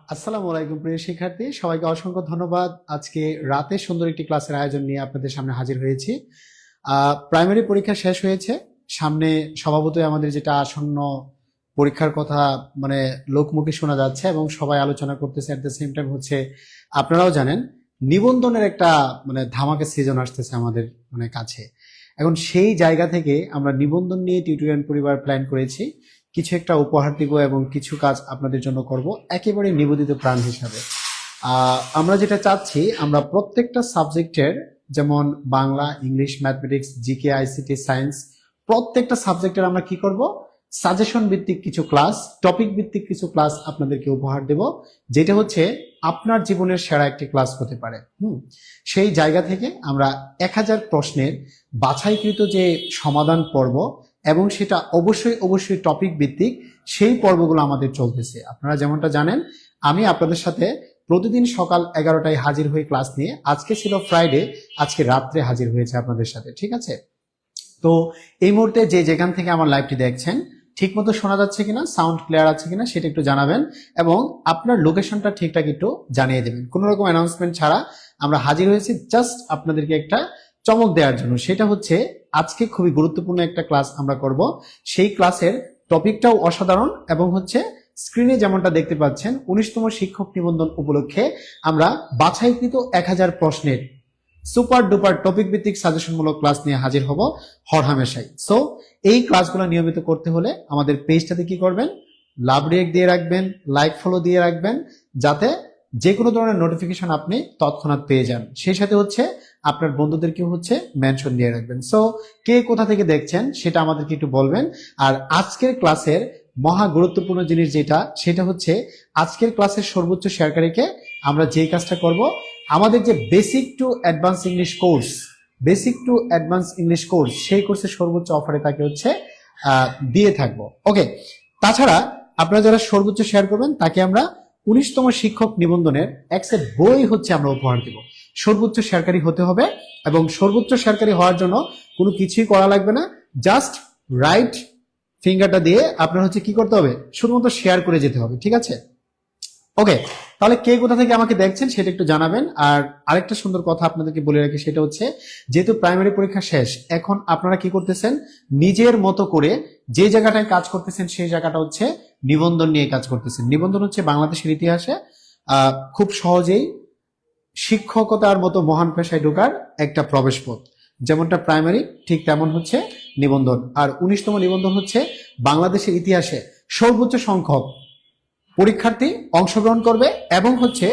আসসালামু আলাইকুম প্রিয় শিক্ষার্থী, সবাইকে অসংখ্য ধন্যবাদ। আজকে রাতে সুন্দর একটি ক্লাসের আয়োজন নিয়ে আপনাদের সামনে হাজির হয়েছি। প্রাইমারি পরীক্ষা শেষ হয়েছে, সামনে স্বভাবতই আমাদের যেটা আসন্ন পরীক্ষার কথা মানে লোকমুখে শোনা যাচ্ছে এবং সবাই আলোচনা করতেছে। এট দ্য সেম টাইম হচ্ছে আপনারাও জানেন নিবন্ধনের একটা ধামাকা সিজন আসতেছে আমাদের কাছে। এখন সেই জায়গা থেকে আমরা নিবন্ধন নিয়ে টিউটোরিয়াল পরিবার প্ল্যান করেছি, কিছু একটা উপহার দিব এবং কিছু কাজ আপনাদের জন্য করব একেবারে নিবেদিত প্রাণ হিসাবে। আমরা যেটা চাচ্ছি, আমরা প্রত্যেকটা সাবজেক্টের, যেমন Bangla, English, mathematics, GK, ICT, science, প্রত্যেকটা সাবজেক্টের আমরা কি করব, সাজেশন ভিত্তিক কিছু ক্লাস, টপিক ভিত্তিক কিছু ক্লাস আপনাদেরকে উপহার দেব, যেটা হচ্ছে আপনার জীবনের সেরা একটি ক্লাস হতে পারে। সেই জায়গা থেকে আমরা 1000 প্রশ্নের বাছাইকৃত যে সমাধান পর্ব, এবং সেটা অবশ্যই টপিক ভিত্তিক, সেই পর্বগুলো আমাদের চলতেছে। আপনারা যেমনটা জানেন, আমি আপনাদের সাথে প্রতিদিন সকাল 11টায় হাজির হয়ে ক্লাস নিয়ে, আজকে ছিল ফ্রাইডে, আজকে রাত্রে হাজির হয়েছে আপনাদের সাথে, ঠিক আছে? তো এই মুহূর্তে যে যেখান থেকে আমার লাইভটি দেখছেন, ঠিক মতো শোনা যাচ্ছে কিনা, সাউন্ড ক্লিয়ার আছে কিনা সেটা একটু জানাবেন, এবং আপনার লোকেশনটা ঠিকঠাক একটু জানিয়ে দেবেন। কোনো রকম অ্যানাউন্সমেন্ট ছাড়া আমরা হাজির হয়েছি জাস্ট আপনাদেরকে একটা চমক দেওয়ার জন্য। সেটা হচ্ছে আজকে খুবই গুরুত্বপূর্ণ একটা ক্লাস আমরা করব। সেই ক্লাসের টপিকটাও অসাধারণ, এবং হচ্ছে স্ক্রিনে যেমনটা দেখতে পাচ্ছেন 19তম শিক্ষক নিবন্ধন উপলক্ষে আমরা বাছাইকৃত 1000 প্রশ্নের সুপার ডুপার টপিক ভিত্তিক সাজেশনমূলক ক্লাস নিয়ে হাজির হব হরহামেশাই। সো এই ক্লাসগুলো নিয়মিত করতে হলে আমাদের পেজটাতে কি করবেন, লাভ রিয়েক্ট দিয়ে রাখবেন, লাইক ফলো দিয়ে রাখবেন, যাতে যে কোনো ধরনের নোটিফিকেশন আপনি তৎক্ষণাৎ পেয়ে যান। সেই সাথে হচ্ছে আপনার বন্ধুদেরকেও হচ্ছে মেনশন দিয়ে রাখবেন। সো কে কোথা থেকে দেখছেন সেটা আমাদেরকে একটু বলবেন। আর আজকের ক্লাসের মহা গুরুত্বপূর্ণ জিনিস যেটা, সেটা হচ্ছে আজকের ক্লাসের সর্বোচ্চ শেয়ারকারীকে আমরা যেই কাজটা করব, আমাদের যে basic to advance English course, সেই কোর্সের সর্বোচ্চ অফারে তাকে হচ্ছে দিয়ে থাকবো। ওকে, তাছাড়া আপনারা যারা সর্বোচ্চ শেয়ার করবেন তাকে আমরা 19তম শিক্ষক নিবন্ধনের এক সেট বই হচ্ছে আমরা উপহার দিব। সর্বোচ্চ শেয়ারকারী হতে হবে, এবং সর্বোচ্চ শেয়ারকারী হওয়ার জন্য কোনো কিছুই করা লাগবে না, জাস্ট রাইট ফিঙ্গারটা দিয়ে আপনার হচ্ছে কি করতে হবে, শুধুমাত্র শেয়ার করে যেতে হবে, ঠিক আছে? ওকে, তাহলে কে কোথা থেকে আমাকে দেখছেন সেটা একটু জানাবেন। আর আরেকটা সুন্দর কথা আপনাদেরকে বলে রাখি, সেটা হচ্ছে যেহেতু প্রাইমারি পরীক্ষা শেষ, এখন আপনারা কি করতেছেন, নিজের মতো করে যে জায়গাটায় কাজ করতেছেন সেই জায়গাটা হচ্ছে নিবন্ধন নিয়ে কাজ করতেছেন। নিবন্ধন হচ্ছে বাংলাদেশের ইতিহাসে খুব সহজেই শিক্ষকতার মতো মহান পেশায় ঢোকার একটা প্রবেশ পথ। যেমনটা প্রাইমারি, ঠিক তেমন হচ্ছে নিবন্ধন। আর 19তম নিবন্ধন হচ্ছে বাংলাদেশের ইতিহাসে সর্বোচ্চ সংখ্যক পরীক্ষার্থী অংশগ্রহণ করবে, এবং হচ্ছে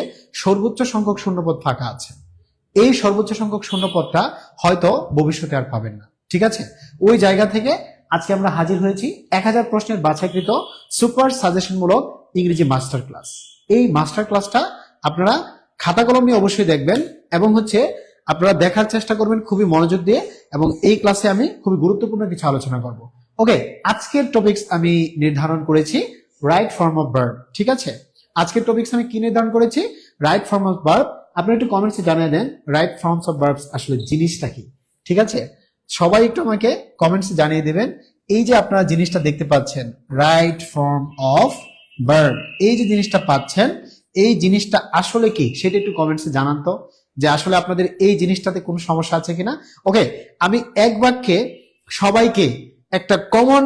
সর্বোচ্চ সংখ্যক শূন্যপদ ফাঁকা আছে। এই সর্বোচ্চ সংখ্যক শূন্যপদটা হয়তো ভবিষ্যতে আর পাবেন না, ঠিক আছে? ওই জায়গা থেকে আজকে আমরা হাজির হয়েছি 1000 প্রশ্নের বাছাইকৃত সুপার সাজেশনমূলক ইংরেজি মাস্টার ক্লাস। এই মাস্টার ক্লাসটা আপনারা খাতা কলম নিয়ে অবশ্যই দেখবেন, এবং হচ্ছে আপনারা দেখার চেষ্টা করবেন খুবই মনোযোগ দিয়ে, এবং এই ক্লাসে আমি খুবই গুরুত্বপূর্ণ কিছু আলোচনা করব। ওকে, আজকের টপিকস আমি নির্ধারণ করেছি রাইট ফর্ম অফ ভার্ব, ঠিক আছে? আজকের টপিকস আমি কি নির্ধারণ করেছি, রাইট ফর্ম অফ ভার্ব। আপনি একটু কমেন্টসে জানিয়ে দেন রাইট ফর্মস অফ ভার্বস আসলে জিনিসটা কি, ঠিক আছে? সবাই একটু আমাকে কমেন্টসে জানিয়ে দেবেন। এই যে আপনারা জিনিসটা দেখতে পাচ্ছেন, রাইট ফর্ম অফ ভার্ব, এই যে জিনিসটা পাচ্ছেন, এই জিনিসটা আসলে কি সেটা একটু কমেন্টসে জানান তো, যে আসলে আপনাদের এই জিনিসটাতে কোনো সমস্যা আছে কিনা। ওকে, আমি এক বাক্যে সবাইকে একটা কমন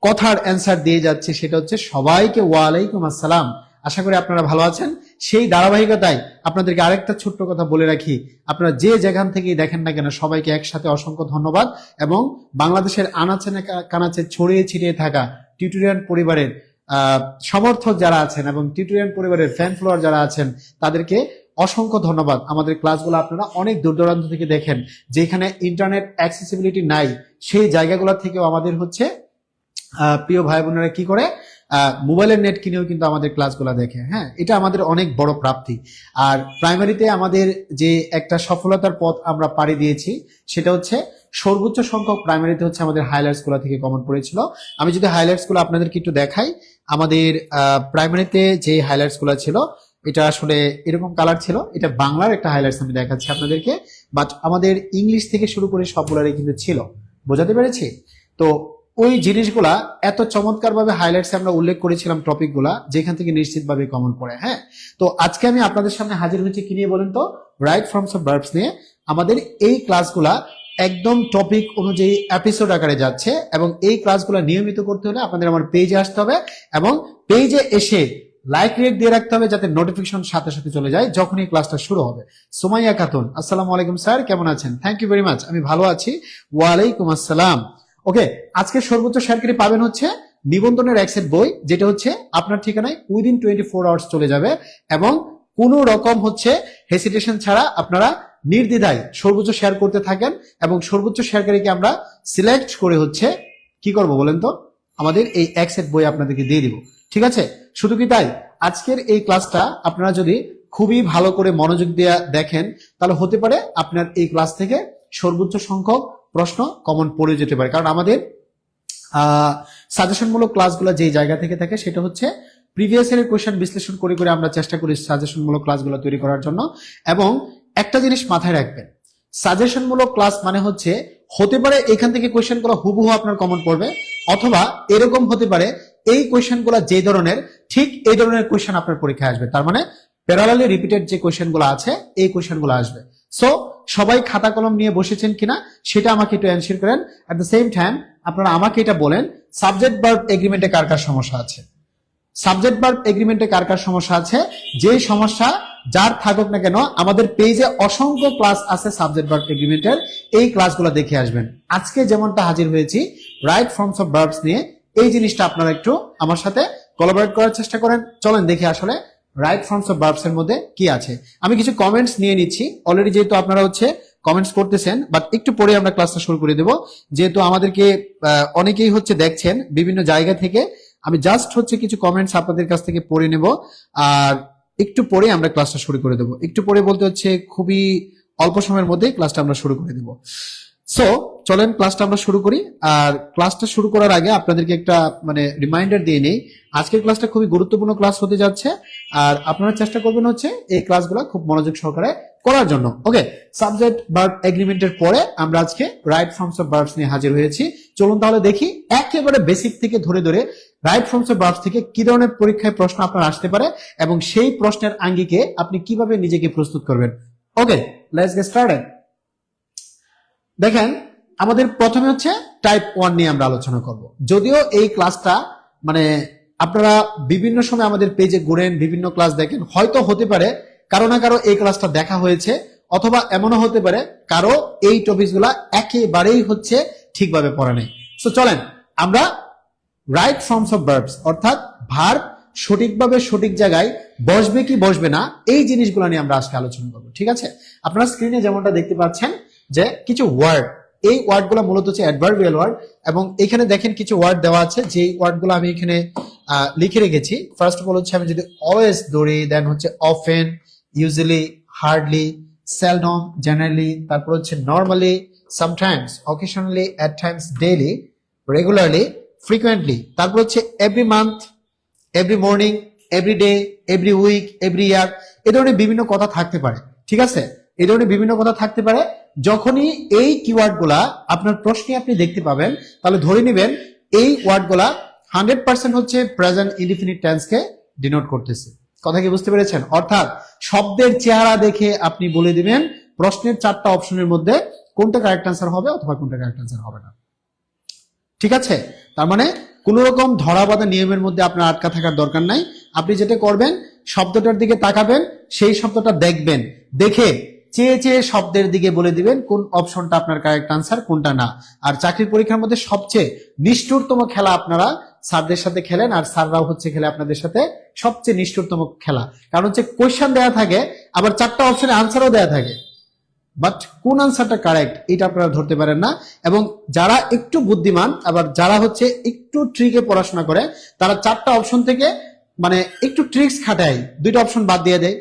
কথার অ্যান্সার দিয়ে যাচ্ছে, সেটা হচ্ছে সবাইকে ওয়ালাইকুম আসসালাম। আশা করি আপনারা ভালো আছেন। সেই ধারাবাহিকতায় আপনাদেরকে আরেকটা ছোট্ট কথা বলে রাখি, আপনারা যে যেখান থেকেই দেখেন না কেন সবাইকে একসাথে অসংখ্য ধন্যবাদ, এবং বাংলাদেশের আনাচে কানাচে ছড়িয়ে ছিটিয়ে থাকা টিউটোরিয়াল পরিবারের সমর্থক যারা আছেন এবং টিউটোরিয়াল পরিবারের ফ্যান ফলোয়ার যারা আছেন, তাদেরকে অসংখ্য ধন্যবাদ। আমাদের ক্লাসগুলো আপনারা অনেক দূর দূরান্ত থেকে দেখেন, যেখানে ইন্টারনেট অ্যাক্সেসিবিলিটি নাই, সেই জায়গাগুলো থেকেও আমাদের হচ্ছে প্রিয় ভাই বোনেরা কি করে, মোবাইলের নেট কিনেও কিন্তু আমাদের ক্লাসগুলো দেখে। হ্যাঁ, এটা আমাদের অনেক বড় প্রাপ্তি। আর প্রাইমারিতে আমাদের যে একটা সফলতার পথ আমরা পাড়ি দিয়েছি, সেটা হচ্ছে সর্বোচ্চ সংখ্যক প্রাইমারিতে হচ্ছে আমাদের হাইলাইটস গুলো থেকে কমন পড়েছিল। আমি যদি হাইলাইটস গুলো আপনাদেরকে একটু দেখাই, আমাদের প্রাইমারিতে যে হাইলাইটস গুলো ছিল, এটা আসলে এরকম কালার ছিল। এটা বাংলার একটা হাইলাইটস আমি দেখাচ্ছি আপনাদেরকে, বাট আমাদের ইংলিশ থেকে শুরু করে সবগুলোরই কিন্তু ছিল। বোঝাতে পেরেছি? তো ওই জিনিসগুলা এত চমৎকার ভাবে হাইলাইটস আমরা উল্লেখ করেছিলাম টপিকগুলা, যেখান থেকে নিশ্চিতভাবে কমন পড়ে। হ্যাঁ, তো আজকে আমি আপনাদের সামনে হাজির হয়েছি কি নিয়ে বলেন তো? রাইট ফর্মস অফ ভার্বস নিয়ে। আমাদের এই ক্লাসগুলা একদম টপিক অনুযায়ী এপিসোড আকারে যাচ্ছে, এবং এই ক্লাসগুলো নিয়মিত করতে হলে আপনাদের আমার পেজে আসতে হবে, এবং পেজে এসে লাইক রেট দিয়ে রাখতে হবে, যাতে নোটিফিকেশন সাথে সাথে চলে যায় যখনই ক্লাসটা শুরু হবে। সুমাইয়া খাতুন, আসসালামু আলাইকুম স্যার, কেমন আছেন? থ্যাংক ইউ ভেরি মাচ, আমি ভালো আছি। ওয়ালাইকুম আসসালাম। ওকে, আজকে সর্বোচ্চ শেয়ারকারী পাবেন হচ্ছে নিবন্ধনের এক সেট বই, যেটা হচ্ছে আপনার ঠিকানায় উইদিন 24 আওয়ার্স চলে যাবে, এবং কোনো রকম হচ্ছে হেসিটেশন ছাড়া আপনারা নির্দ্বিধায় সর্বোচ্চ শেয়ার করতে থাকেন, এবং সর্বোচ্চ শেয়ারকারীকে আমরা সিলেক্ট করে হচ্ছে কি করব বলেন তো? আমাদের এই এক সেট বই আপনাদেরকে দিয়ে দিব। ঠিক আছে, শুধু কি তাই? আজকের এই ক্লাসটা আপনারা যদি খুবই ভালো করে মনোযোগ দিয়ে দেখেন, তাহলে হতে পারে আপনার এই ক্লাস থেকে সর্বোচ্চ সংখ্যক প্রশ্ন কমন পড়ে যেতে পারে। কারণ আমাদের সাজেশনমূলক ক্লাসগুলো যেই জায়গা থেকে থাকে সেটা হচ্ছে প্রিভিয়াস ইয়ারের কোশ্চেন বিশ্লেষণ করে করে আমরা চেষ্টা করি সাজেশনমূলক ক্লাসগুলো তৈরি করার জন্য। এবং একটা জিনিস মাথায় রাখবেন, সাজেশনমূলক ক্লাস মানে হচ্ছে হতে পারে এখান থেকে কোশ্চেনগুলো হুবহু আপনার কমন পড়বে, অথবা এরকম হতে পারে এই কোশ্চেনগুলো যে ধরনের ঠিক এই ধরনের কোশ্চেন আপনার পরীক্ষায় আসবে। তার মানে প্যারালালি রিপিটেড যে কোশ্চেনগুলো আছে এই কোশ্চেনগুলো আসবে। সো সবাই খাতা কলম নিয়ে বসেছেন কিনা সেটা আমাকে একটু এনশিওর করেন। এট দ্য সেম টাইম আপনারা আমাকে এটা বলেন, সাবজেক্ট ভার্ব এগ্রিমেন্টে কার কার সমস্যা আছে? সাবজেক্ট ভার্ব এগ্রিমেন্টে কার কার সমস্যা আছে? যে সমস্যা যার থাকুক না কেন, আমাদের পেজে অসংখ্য ক্লাস আছে সাবজেক্ট ভার্ব এগ্রিমেন্টের, এই ক্লাসগুলো দেখে আসবেন। আজকে যেমনটা হাজির হয়েছি রাইট ফর্মস অফ ভার্বস নিয়ে, এই জিনিসটা আপনারা একটু আমার সাথে কোলাবরেট করার চেষ্টা করেন। চলেন দেখি আসলে রাইট ফর্মস অফ ভার্বস এর মধ্যে কি আছে। আমি কিছু কমেন্টস নিয়ে নিচ্ছি অলরেডি, যেহেতু আপনারা হচ্ছে কমেন্টস করতেছেন, বাট একটু পরে আমরা ক্লাসটা শুরু করে দেব, যেহেতু আমাদেরকে অনেকেই হচ্ছে দেখছেন বিভিন্ন জায়গা থেকে। আমি জাস্ট হচ্ছে কিছু কমেন্টস আপনাদের কাছ থেকে পড়ে নেব, আর একটু পরে আমরা ক্লাসটা শুরু করে দেব। একটু পরে বলতে হচ্ছে খুবই অল্প সময়ের মধ্যে ক্লাসটা আমরা শুরু করে দেব। সো চলেন ক্লাসটা আমরা শুরু করি। আর ক্লাসটা শুরু করার আগে আপনাদেরকে একটা রিমাইন্ডার দিয়ে নেই, আজকের ক্লাসটা খুবই গুরুত্বপূর্ণ ক্লাস হতে যাচ্ছে, আর আপনারা চেষ্টা করবেন হচ্ছে এই ক্লাসগুলো খুব মনোযোগ সহকারে করার জন্য। ওকে, সাবজেক্ট ভার্ব এগ্রিমেন্টের পরে আমরা আজকে রাইট ফর্মস অফ ভার্বস নিয়ে হাজির হয়েছি। চলুন তাহলে দেখি একেবারে বেসিক থেকে ধরে ধরে রাইট ফর্মস অফ ভার্বস থেকে কি ধরনের পরীক্ষায় প্রশ্ন আপনার আসতে পারে, এবং সেই প্রশ্নের আঙ্গিকে আপনি কিভাবে নিজেকে প্রস্তুত করবেন। ওকে, লেটস গেট স্টার্টেড। দেখেন, আমাদের প্রথমে হচ্ছে টাইপ 1 নিয়ে আমরা আলোচনা করব। যদিও এই ক্লাসটা আপনারা বিভিন্ন সময় আমাদের পেজে ঘুরেন, বিভিন্ন ক্লাস দেখেন, হয়তো হতে পারে কারো না কারো এই ক্লাসটা দেখা হয়েছে, অথবা এমনও হতে পারে কারো এই টপিকগুলা একেবারেই হচ্ছে ঠিকভাবে পড়া নেই। সো চলেন আমরা রাইট ফর্মস অফ ভার্বস, অর্থাৎ ভার্ব সঠিকভাবে সঠিক জায়গায় বসবে কি বসবে না, এই জিনিসগুলো নিয়ে আমরা আজকে আলোচনা করব। ঠিক আছে, আপনারা স্ক্রিনে যেমনটা দেখতে পাচ্ছেন যে কিছু ওয়ার্ড, এই ওয়ার্ডগুলো মূলত হচ্ছে অ্যাডভার্বিয়াল ওয়ার্ড, এবং এখানে দেখেন কিছু ওয়ার্ড দেওয়া আছে, যে ওয়ার্ডগুলো আমি এখানে লিখে রেখেছি। ফার্স্ট অফ অল হচ্ছে আমি যদি অলওয়েজ ধরি, দেন হচ্ছে often, usually, hardly, seldom, generally, তারপর হচ্ছে normally, sometimes, occasionally, at times, daily, regularly, frequently, তারপর হচ্ছে every month, every morning, every day, every week, every year, এই ধরনের বিভিন্ন কথা থাকতে পারে। ঠিক আছে, এই ধরনের বিভিন্ন কথা থাকতে পারে। যখনই এই কিওয়ার্ড গুলা আপনার প্রশ্নে আপনি দেখতে পাবেন, তাহলে ধরে নেবেন এই ওয়ার্ড গুলা 100% হচ্ছে প্রেজেন্ট ইনডিফিনিট টেন্স কে ডিনোট করতেছে। কথা কি বুঝতে পেরেছেন? অর্থাৎ শব্দের চেহারা দেখে আপনি বলে দিবেন প্রশ্নের 4টা অপশনের মধ্যে কোনটা কারেক্ট আনসার হবে অথবা কোনটা কারেক্ট আনসার হবে না। ঠিক আছে, তার মানে কোন রকম ধরাবাঁধা নিয়মের মধ্যে আপনার আটকা থাকার দরকার নাই। আপনি যেটা করবেন, শব্দটার দিকে তাকাবেন, সেই শব্দটা দেখবেন, দেখে চেয়ে চেয়ে শব্দের দিকে বলে দিবেন কোন অপশনটা আপনার কারেক্ট আনসার, কোনটা না। আর চাকরির পরীক্ষার মধ্যে সবচেয়ে নিষ্ঠুরতম খেলা আপনারা স্যারদের সাথে খেলেন, আর স্যাররাও হচ্ছে খেলে আপনাদের সাথে সবচেয়ে নিষ্ঠুরতম খেলা। কারণ হচ্ছে কোয়েশ্চেন দেওয়া থাকে, আবার 4টা অপশনে আনসারও দেওয়া থাকে, বাট কোন আনসারটা কারেক্ট এটা আপনারা ধরতে পারেন না। এবং যারা একটু বুদ্ধিমান, আবার যারা হচ্ছে একটু ট্রিকে পড়াশোনা করে, তারা 4টা অপশন থেকে একটু ট্রিক্স খাটায় 2টা অপশন বাদ দিয়ে দেয়।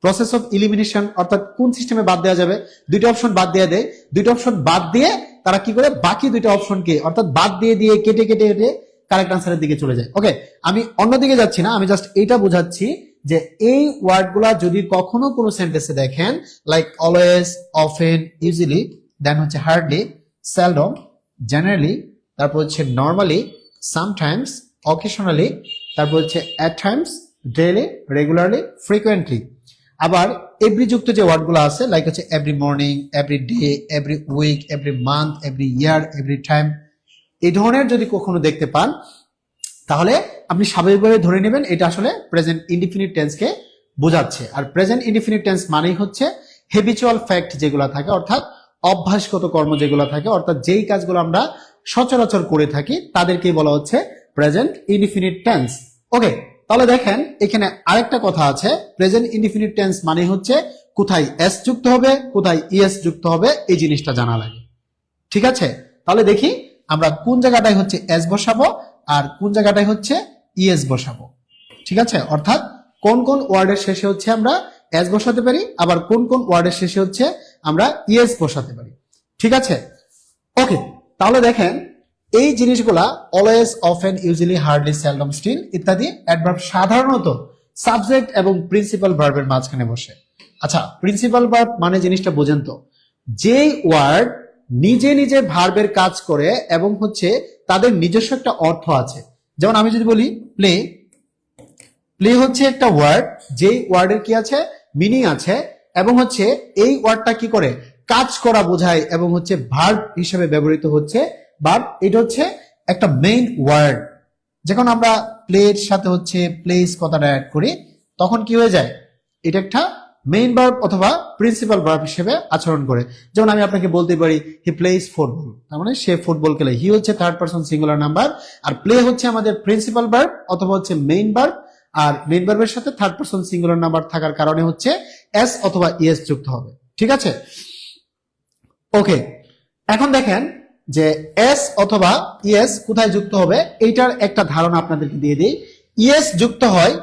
প্রসেস অফ ইলিমিনেশন, অর্থাৎ কোন সিস্টেমে বাদ দেওয়া যাবে, 2টা অপশন বাদ দিয়ে দেয়। 2টা অপশন বাদ দিয়ে তারা কি করে বাকি 2টা অপশনকে, অর্থাৎ বাদ দিয়ে দিয়ে কেটে কেটে কেটে কারেক্ট আনসারের দিকে চলে যায়। ওকে, আমি অন্যদিকে যাচ্ছি না, আমি জাস্ট এটা বোঝাচ্ছি যে এই ওয়ার্ডগুলা যদি কখনো কোনো সেন্টেন্সে দেখেন, লাইক অলওয়েজ, অফেন, ইউজুয়ালি, দেন হচ্ছে হার্ডলি, সেলডম, জেনারেলি, তারপর হচ্ছে নর্মালি, সামটাইমস, অকেশনালি, তারপর হচ্ছে at times, daily, regularly, frequently. আবার এভরি যুক্ত যে ওয়ার্ডগুলো আছে লাইক হচ্ছে every morning, every day, every week, every month, every year, every time, এই ধরনের যদি কখনো দেখতে পান তাহলে আপনি স্বাভাবিকভাবে ধরে নেবেন এটা আসলে প্রেজেন্ট ইনডিফিনিট টেন্সকে বোঝাচ্ছে। আর প্রেজেন্ট ইনডিফিনিট টেন্স মানেই হচ্ছে হ্যাবিচুয়াল ফ্যাক্ট যেগুলো থাকে, অর্থাৎ অভ্যাসগত কর্ম যেগুলো থাকে, অর্থাৎ যেই কাজগুলো আমরা সচরাচর করে থাকি তাদেরকেই বলা হচ্ছে প্রেজেন্ট ইনডিফিনিট টেন্স। ওকে, তাহলে দেখেন এখানে আরেকটা কথা আছে, প্রেজেন্ট ইনডিফিনিট টেন্স মানে হচ্ছে কোথায় এস যুক্ত হবে, কোথায় ইএস যুক্ত হবে, এই জিনিসটা জানা লাগে। ঠিক আছে, তাহলে দেখি আমরা কোন জায়গাটায় হচ্ছে এস বসাবো আর কোন জায়গাটায় হচ্ছে ইএস বসাবো। ঠিক আছে, অর্থাৎ কোন কোন ওয়ার্ডের শেষে হচ্ছে আমরা এস বসাতে পারি, আবার কোন কোন ওয়ার্ডের শেষে হচ্ছে আমরা ইএস বসাতে পারি। ঠিক আছে, ওকে, তাহলে দেখেন এই জিনিসগুলা always, often, usually, hardly, seldom, still ইত্যাদি অ্যাডভার্ব সাধারণত সাবজেক্ট এবং প্রিন্সিপাল ভার্বের মাঝখানে বসে। আচ্ছা, প্রিন্সিপাল ভার্ব মানে জিনিসটা বোঝেন তো, যেই ওয়ার্ড নিজে নিজে ভার্বের কাজ করে এবং হচ্ছে তাদের নিজস্ব একটা অর্থ আছে। যেমন আমি যদি বলি প্লে, প্লে হচ্ছে একটা ওয়ার্ড, যেই ওয়ার্ডের কি আছে, মিনিং আছে, এবং হচ্ছে এই ওয়ার্ডটা কি করে, কাজ করা বোঝায় এবং হচ্ছে ভার্ব হিসেবে ব্যবহৃত হচ্ছে। বাট এটা হচ্ছে একটা মেইন ওয়ার্ড। যখন আমরা প্লের সাথে হচ্ছে প্লেস কথাটা অ্যাড করি তখন কি হয়ে যায়, এটা একটা মেইন ভার্ব অথবা প্রিন্সিপাল ভার্ব হিসেবে আচরণ করে। যেমন আমি আপনাকে বলতে পারি হি প্লেস ফুটবল, তার মানে সে ফুটবল খেলে। হি হচ্ছে থার্ড পারসন সিঙ্গুলার নাম্বার, আর প্লে হচ্ছে আমাদের প্রিন্সিপাল ভার্ব অথবা হচ্ছে মেইন ভার্ব, আর মেইন ভার্বের সাথে থার্ড পারসন সিঙ্গুলার নাম্বার থাকার কারণে হচ্ছে এস অথবা ইএস যুক্ত হবে। ঠিক আছে, ওকে, এখন দেখেন যে এস অথবা ইএস কোথায় যুক্ত হবে এইটার একটা ধারণা আপনাদেরকে দিয়ে দিই। ইএস যুক্ত হয়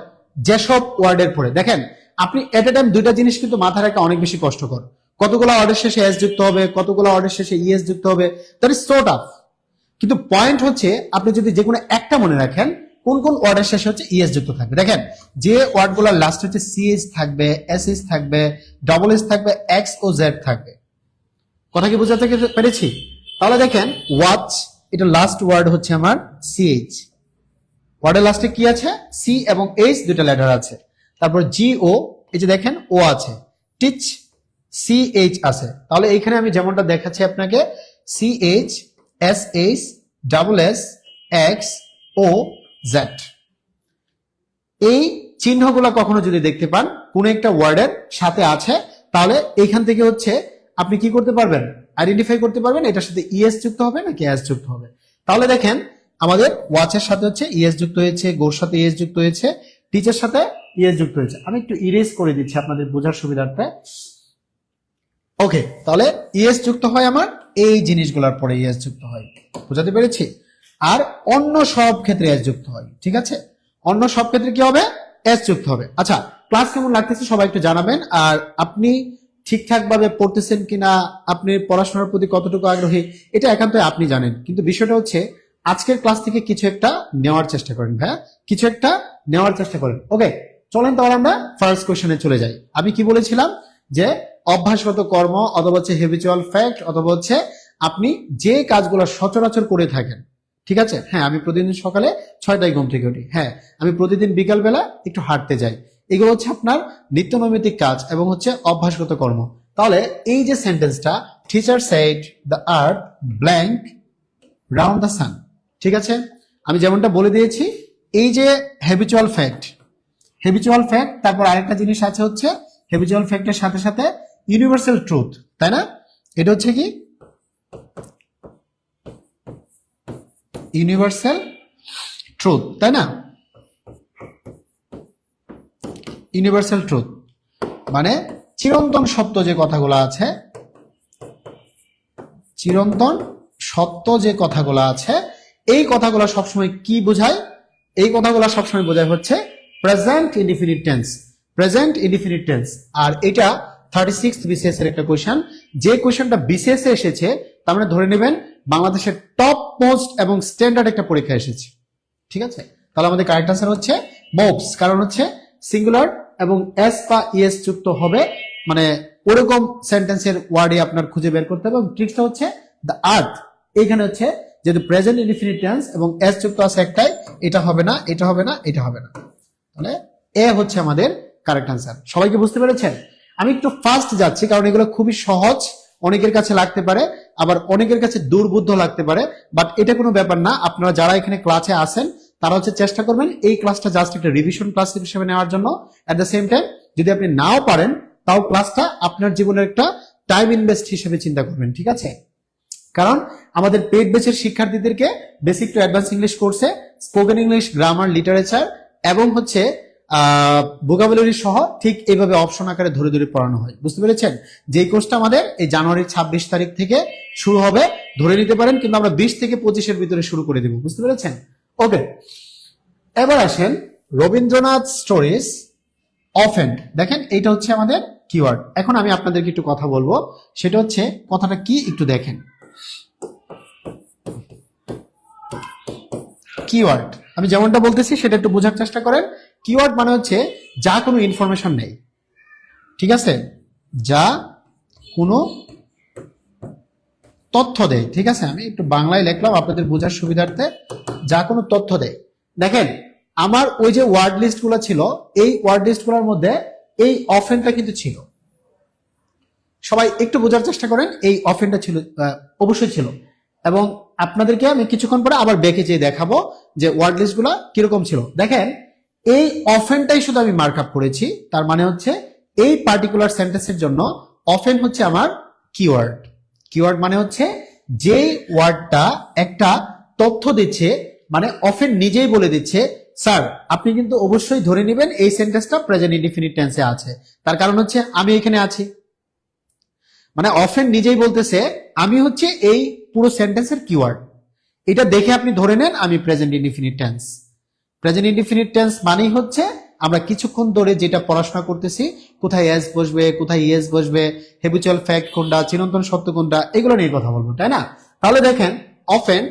যেসব ওয়ার্ডের পরে, দেখেন আপনি এট এ টাইম দুইটা জিনিস কিন্তু মাথায় রাখা অনেক বেশি কষ্টকর। কতগুলো ওয়ার্ডের শেষে এস যুক্ত হবে, কতগুলো ওয়ার্ডের শেষে ইএস যুক্ত হবে, দ্যাট ইজ সো টাফ। কিন্তু পয়েন্ট হচ্ছে আপনি যদি যে কোনো একটা মনে রাখেন কোন কোন ওয়ার্ডের শেষে হচ্ছে ইএস যুক্ত থাকবে। দেখেন যে ওয়ার্ডগুলোর লাস্ট হচ্ছে সিএস থাকবে, এসএস থাকবে, ডবল এস থাকবে, এক্স ও জেড থাকবে। কথা কি বোঝাতে পেরেছি? তাহলে দেখেন ওয়াচ, এটা লাস্ট ওয়ার্ড হচ্ছে আমার সিএইচ, ওয়ার্ডের লাস্টে কি আছে, সি এবং এইচ দুইটা লেটার আছে। তারপর জি ও, এই যে দেখেন ও আছে। টিচ, সি এইচ আছে। তাহলে এইখানে আমি যেমনটা দেখাচ্ছি আপনাকে, C H, S H, double S, X ও জেড। এই চিহ্নগুলো কখনো যদি দেখতে পান কোন একটা ওয়ার্ডের সাথে আছে, তাহলে এইখান থেকে হচ্ছে আপনি কি করতে পারবেন, আইডেন্টিফাই করতে পারবেন এটার সাথে ইএস যুক্ত হবে নাকি এস যুক্ত হবে। তাহলে দেখেন আমাদের ওয়াচের সাথে হচ্ছে ইএস যুক্ত হয়েছে, গোর সাথে ইএস যুক্ত হয়েছে, টিচের সাথে ইএস যুক্ত হয়েছে। আমি একটু ইরেজ করে দিচ্ছি আপনাদের বোঝার সুবিধার্থে। ওকে, তাহলে ইএস যুক্ত হয় আমার এই জিনিসগুলোর পরে ইএস যুক্ত হয়, বুঝাতে পেরেছি। আর অন্য সব ক্ষেত্রে এস যুক্ত হয়। ঠিক আছে, অন্য সব ক্ষেত্রে কি হবে, এস যুক্ত হবে। আচ্ছা, ক্লাস কেমন লাগতেছে সবাই একটু জানাবেন। আর আপনি ঠিকঠাক ভাবে পড়তেছেন কিনা, আপনি পড়াশোনার প্রতি কতটুকু আগ্রহী, এটা একান্তই আপনি জানেন। কিন্তু বিষয়টা হচ্ছে আজকের ক্লাস থেকে কিছু একটা নেওয়ার চেষ্টা করেন, ভাইয়া কিছু একটা নেওয়ার চেষ্টা করেন। ওকে, চলেন তাহলে আমরা ফার্স্ট কোশ্চেনে চলে যাই। আমি কি বলেছিলাম যে অভ্যাসগত কর্ম অথবা হচ্ছে হ্যাবিচুয়াল ফ্যাক্ট অথবা হচ্ছে আপনি যে কাজগুলো সচরাচর করে থাকেন। ঠিক আছে, হ্যাঁ আমি প্রতিদিন সকালে 6টায় ঘুম থেকে উঠি, হ্যাঁ আমি প্রতিদিন বিকাল বেলা একটু হাঁটতে যাই, এগুলো হচ্ছে আপনার নিত্যনৈমিত্তিক কাজ এবং হচ্ছে অভ্যাসগত কর্ম। তাহলে এই যে সেন্টেন্সটা, teacher said the earth blank round the sun, ঠিক আছে, আমি যেমনটা বলে দিয়েছি এই যে হ্যাবিচুয়াল ফ্যাক্ট, হ্যাবিচুয়াল ফ্যাক্ট, তারপর আরেকটা জিনিস আছে হচ্ছে হ্যাবিচুয়াল ফ্যাক্টের সাথে সাথে ইউনিভার্সাল ট্রুথ, তাই না? এটা হচ্ছে কি ইউনিভার্সাল ট্রুথ, তাই না? ইউনিভার্সাল ট্রুথ মানে চিরন্তন সত্য যে কথাগুলো আছে, চিরন্তন সত্য যে কথাগুলো আছে, এই কথাগুলো সবসময় কি বোঝায়? এই কথাগুলো সবসময় বোঝায় হচ্ছে present indefinite tense, present indefinite tense. আর এটা 36 বিসিএস এর একটা কোশ্চেন, যে কোশ্চেনটা বিসিএস এ এসেছে তার মানে ধরে নেবেন বাংলাদেশের টপ মোস্ট এবং স্ট্যান্ডার্ড একটা পরীক্ষা এসেছে। ঠিক আছে, তাহলে আমাদের কারেক্ট আনসার হচ্ছে মোপস, কারণ হচ্ছে সিঙ্গুলার এবং এস বা ইএস যুক্ত হবে, মানে ওরকম সেন্টেন্সের ওয়ার্ডই আপনার খুঁজে বের করতে হবে। এবং ট্রিক্সটা হচ্ছে দ্য আর্থ, এইখানে হচ্ছে যেহেতু প্রেজেন্ট ইনডিফিনিট টেন্স এবং এস যুক্ত আছে একটাই, এটা হবে না, এটা হবে না, এটা হবে না, তাহলে এ হচ্ছে আমাদের কারেক্ট আনসার। সবাইকে বুঝতে পেরেছেন? আমি একটু ফাস্ট যাচ্ছি কারণ এগুলো খুবই সহজ, অনেকের কাছে লাগতে পারে, আবার অনেকের কাছে দুর্বোধ্য লাগতে পারে, বাট এটা কোনো ব্যাপার না। আপনারা যারা এখানে ক্লাসে আসেন তারা হচ্ছে চেষ্টা করবেন এই ক্লাসটা জাস্ট একটা রিভিশন ক্লাস হিসেবে নেওয়ার জন্য। এট দ্য সেম টাইম যদি আপনি নাও পারেন তাও ক্লাসটা আপনার জীবনের একটা টাইম ইনভেস্ট হিসেবে চিন্তা করবেন, ঠিক আছে? কারণ আমাদের পেইড ব্যাচের শিক্ষার্থীদেরকে বেসিক টু অ্যাডভান্স ইংলিশ কোর্সে স্পোকেন ইংলিশ, গ্রামার, লিটারেচার এবং হচ্ছে ভোকাবুলারি সহ ঠিক এইভাবে অপশন আকারে ধরে ধরে পড়ানো হয়। বুঝতে পেরেছেন? যে কোর্সটা আমাদের এই জানুয়ারির 26 তারিখ থেকে শুরু হবে, ধরে নিতে পারেন, কিন্তু আমরা 20 থেকে 25-এর ভিতরে শুরু করে দেব। বুঝতে পেরেছেন? ওকে, এবার আসেন রবীন্দ্রনাথ স্টোরিজ অফেন। দেখেন এইটা হচ্ছে আমাদের কিওয়ার্ড। এখন আমি আপনাদেরকে একটু কথা বলবো, সেটা হচ্ছে কথাটা কি একটু দেখেন। কিওয়ার্ড আমি যেমনটা বলতেছি সেটা একটু বোঝার চেষ্টা করেন। কিওয়ার্ড মানে হচ্ছে যা কোনো ইনফরমেশন নেই, ঠিক আছে? যা কোনো তথ্য দেয়, ঠিক আছে? আমি একটু বাংলায় লিখলাম আপনাদের বোঝার সুবিধার্থে, যা কোনো তথ্য দেয়। দেখেন আমার ওই যে ওয়ার্ড লিস্ট গুলো ছিল, এই ওয়ার্ড লিস্ট গুলোর মধ্যে এই অফেনটা কিন্তু ছিল। সবাই একটু বোঝার চেষ্টা করেন, এই অফেনটা ছিল, অবশ্যই ছিল। এবং আপনাদেরকে আমি কিছুক্ষণ পরে আবার বেঁকে যেয়ে দেখাবো যে ওয়ার্ড লিস্ট গুলা কিরকম ছিল। দেখেন এই অফেনটাই শুধু আমি মার্ক আপ করেছি, তার মানে হচ্ছে এই পার্টিকুলার সেন্টেন্সের জন্য অফেন হচ্ছে আমার কিওয়ার্ড। কিওয়ার্ড মানে হচ্ছে যে ওয়ার্ডটা একটা তথ্য দিচ্ছে, মানে অফেন নিজেই বলে দিচ্ছে স্যার আপনি কিন্তু অবশ্যই ধরে নেবেন এই সেন্টেন্সটা প্রেজেন্ট ইনডিফিনিট টেন্সে আছে। তার কারণ হচ্ছে আমি এখানে আছি, মানে অফেন নিজেই বলতেছে আমি হচ্ছে এই পুরো সেন্টেন্সের কিওয়ার্ড। এটা দেখে আপনি ধরে নেন আমি present indefinite tense. Present indefinite tense মানেই হচ্ছে আমরা কিছুক্ষণ ধরে যেটা পড়াশোনা করতেছি, কোথায় এস বসবে, কোথায় ইএস বসবে, হ্যাবিচুয়াল ফ্যাক্ট কোনটা, চিরন্তন সত্য কোনটা, এগুলো নিয়ে কথা বলবো, তাই না? তাহলে দেখেন অফেন,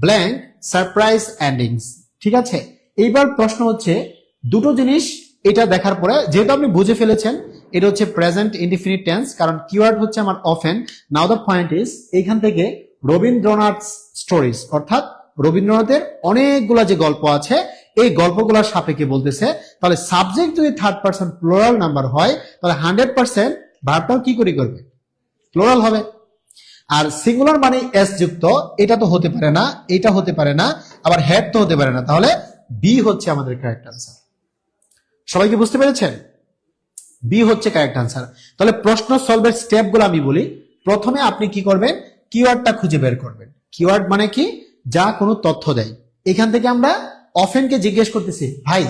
ব্ল্যাঙ্ক, সারপ্রাইজ, এন্ডিংস, ঠিক আছে? এইবার প্রশ্ন হচ্ছে দুটো জিনিস এটা দেখার পরে যেহেতু আপনি বুঝে ফেলেছেন এটা হচ্ছে প্রেজেন্ট ইনডিফিনিট টেন্স, কারণ কিওয়ার্ড হচ্ছে আমার often. Now the point is এইখান থেকে রবীন্দ্রনাথ স্টোরিজ অর্থাৎ রবীন্দ্রনাথের অনেকগুলা যে গল্প আছে এই গল্পগুলোর সাপেক্ষে বলতেছে, তাহলে সাবজেক্ট যদি থার্ড পারসন প্লুরাল নাম্বার হয় তাহলে 100% ভার্বটাও কি করে করবে? প্লুরাল হবে। আর সিঙ্গুলার মানে এস যুক্ত, এটা তো হতে পারে না, এটা হতে পারে না, আবার হ্যাড তো হতে পারে না, তাহলে বি হচ্ছে আমাদের কারেক্ট আনসার। সবাই কি বুঝতে পেরেছেন? বি হচ্ছে কারেক্ট আনসার। তাহলে প্রশ্ন সলভের স্টেপগুলো আমি বলি। প্রথমে আপনি কি করবেন? কিওয়ার্ডটা খুঁজে বের করবেন। কিওয়ার্ড মানে কি? যা কোনো তথ্য দেয়। এখান থেকে আমরা অফেনকে জিজ্ঞেস করতেছি ভাই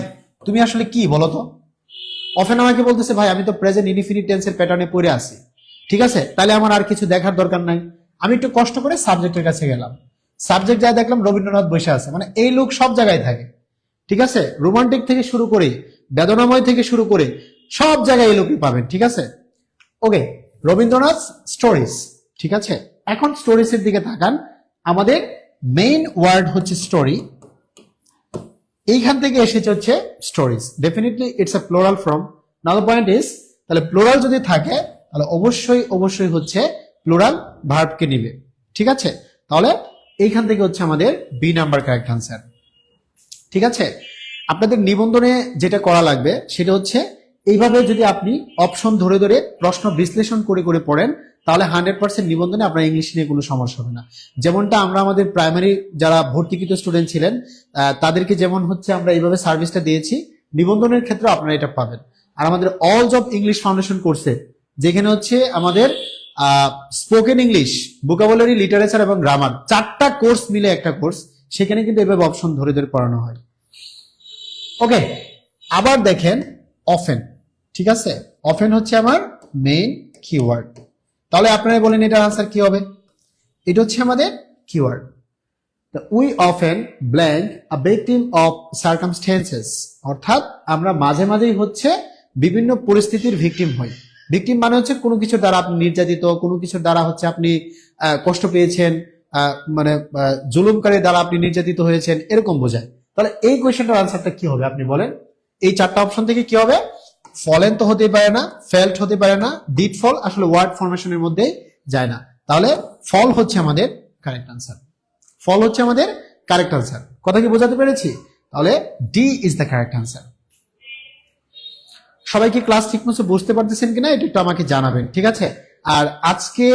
তুমি আসলে কি বলো তো। অফেন আমাকে বলতেছে ভাই আমি তো প্রেজেন্ট ইনডিফিনিট টেন্সের প্যাটার্নে পড়ে আছি, ঠিক আছে? তাহলে আমার আর কিছু দেখার দরকার নাই, আমি একটু কষ্ট করে সাবজেক্টের কাছে গেলাম। সাবজেক্ট যা দেখলাম রবীন্দ্রনাথ বসে আছে, মানে এই লোক সব জায়গায় থাকে, ঠিক আছে? রোমান্টিক থেকে শুরু করে বেদনাময় থেকে শুরু করে সব জায়গায় এই লোকই পাবেন, ঠিক আছে? ওকে, রবীন্দ্রনাথ স্টোরিজ, ঠিক আছে? এখন স্টোরিজের দিকে তাকান। আমাদের মেইন ওয়ার্ড হচ্ছে স্টোরি, এইখান থেকে এসেছে হচ্ছে stories. Definitely it's a plural form. Now the point is তাহলে প্লুরাল যদি থাকে তাহলে অবশ্যই হচ্ছে প্লুরাল ভার্বকে নিবে, ঠিক আছে? তাহলে এইখান থেকে হচ্ছে আমাদের বি নাম্বার কারেক্ট আনসার, ঠিক আছে? আপনাদের নিবন্ধনে যেটা করা লাগবে সেটা হচ্ছে এইভাবে যদি আপনি অপশন ধরে ধরে প্রশ্ন বিশ্লেষণ করে করে পড়েন তাহলে 100% নিবন্ধনে আপনার ইংলিশ নিয়ে কোনো সমস্যা হবে না। যেমনটা আমরা আমাদের প্রাইমারি যারা ভর্তিকৃত স্টুডেন্ট ছিলেন তাদেরকে যেমন হচ্ছে আমরা এইভাবে সার্ভিসটা দিয়েছি, নিবন্ধনের ক্ষেত্রে আপনারা এটা পাবেন। আর আমাদের অল জব ইংলিশ ফাউন্ডেশন কোর্সে যেখানে হচ্ছে আমাদের স্পোকেন ইংলিশ, ভোকাবুলারি, লিটারেচার এবং গ্রামার 4টা কোর্স মিলে একটা কোর্স, সেখানে কিন্তু এভাবে অপশন ধরে ধরে পড়ানো হয়। ওকে, আবার দেখেন অফেন, ঠিক আছে? অফেন হচ্ছে আমার মেইন কিওয়ার্ড। তাহলে আপনারা বলেন এটার আনসার কি হবে? এটা হচ্ছে আমাদের keyword. We often blank a victim of circumstances, অর্থাৎ আমরা মাঝে মাঝেই হচ্ছে বিভিন্ন পরিস্থিতির ভিকটিম হই। ভিকটিম মানে হচ্ছে কোনো কিছুর দ্বারা আপনি নির্যাতিত, কোনো কিছুর দ্বারা হচ্ছে আপনি কষ্ট পেয়েছেন, মানে জুলুমকারীর দ্বারা আপনি নির্যাতিত হয়েছেন, এরকম বোঝায়। তাহলে এই কোয়েশ্চেনটার আনসারটা কি হবে আপনি বলেন? এই 4টা অপশন থেকে কি হবে? ফলেন তো হতে পারে না, ফেল্ট হতে পারে না, ডিড ফল আসলে ওয়ার্ড ফরমেশনের মধ্যে যায় না, তাহলে ফল হচ্ছে আমাদের কারেক্ট আনসার। ফল হচ্ছে আমাদের কারেক্ট আনসার। কথা কি বোঝাতে পেরেছি? তাহলে D is the correct answer. সবাই কি ক্লাস ঠিক মতো বুঝতে পারতেছেন কিনা এটা একটু আমাকে জানাবেন, ঠিক আছে? আর আজকে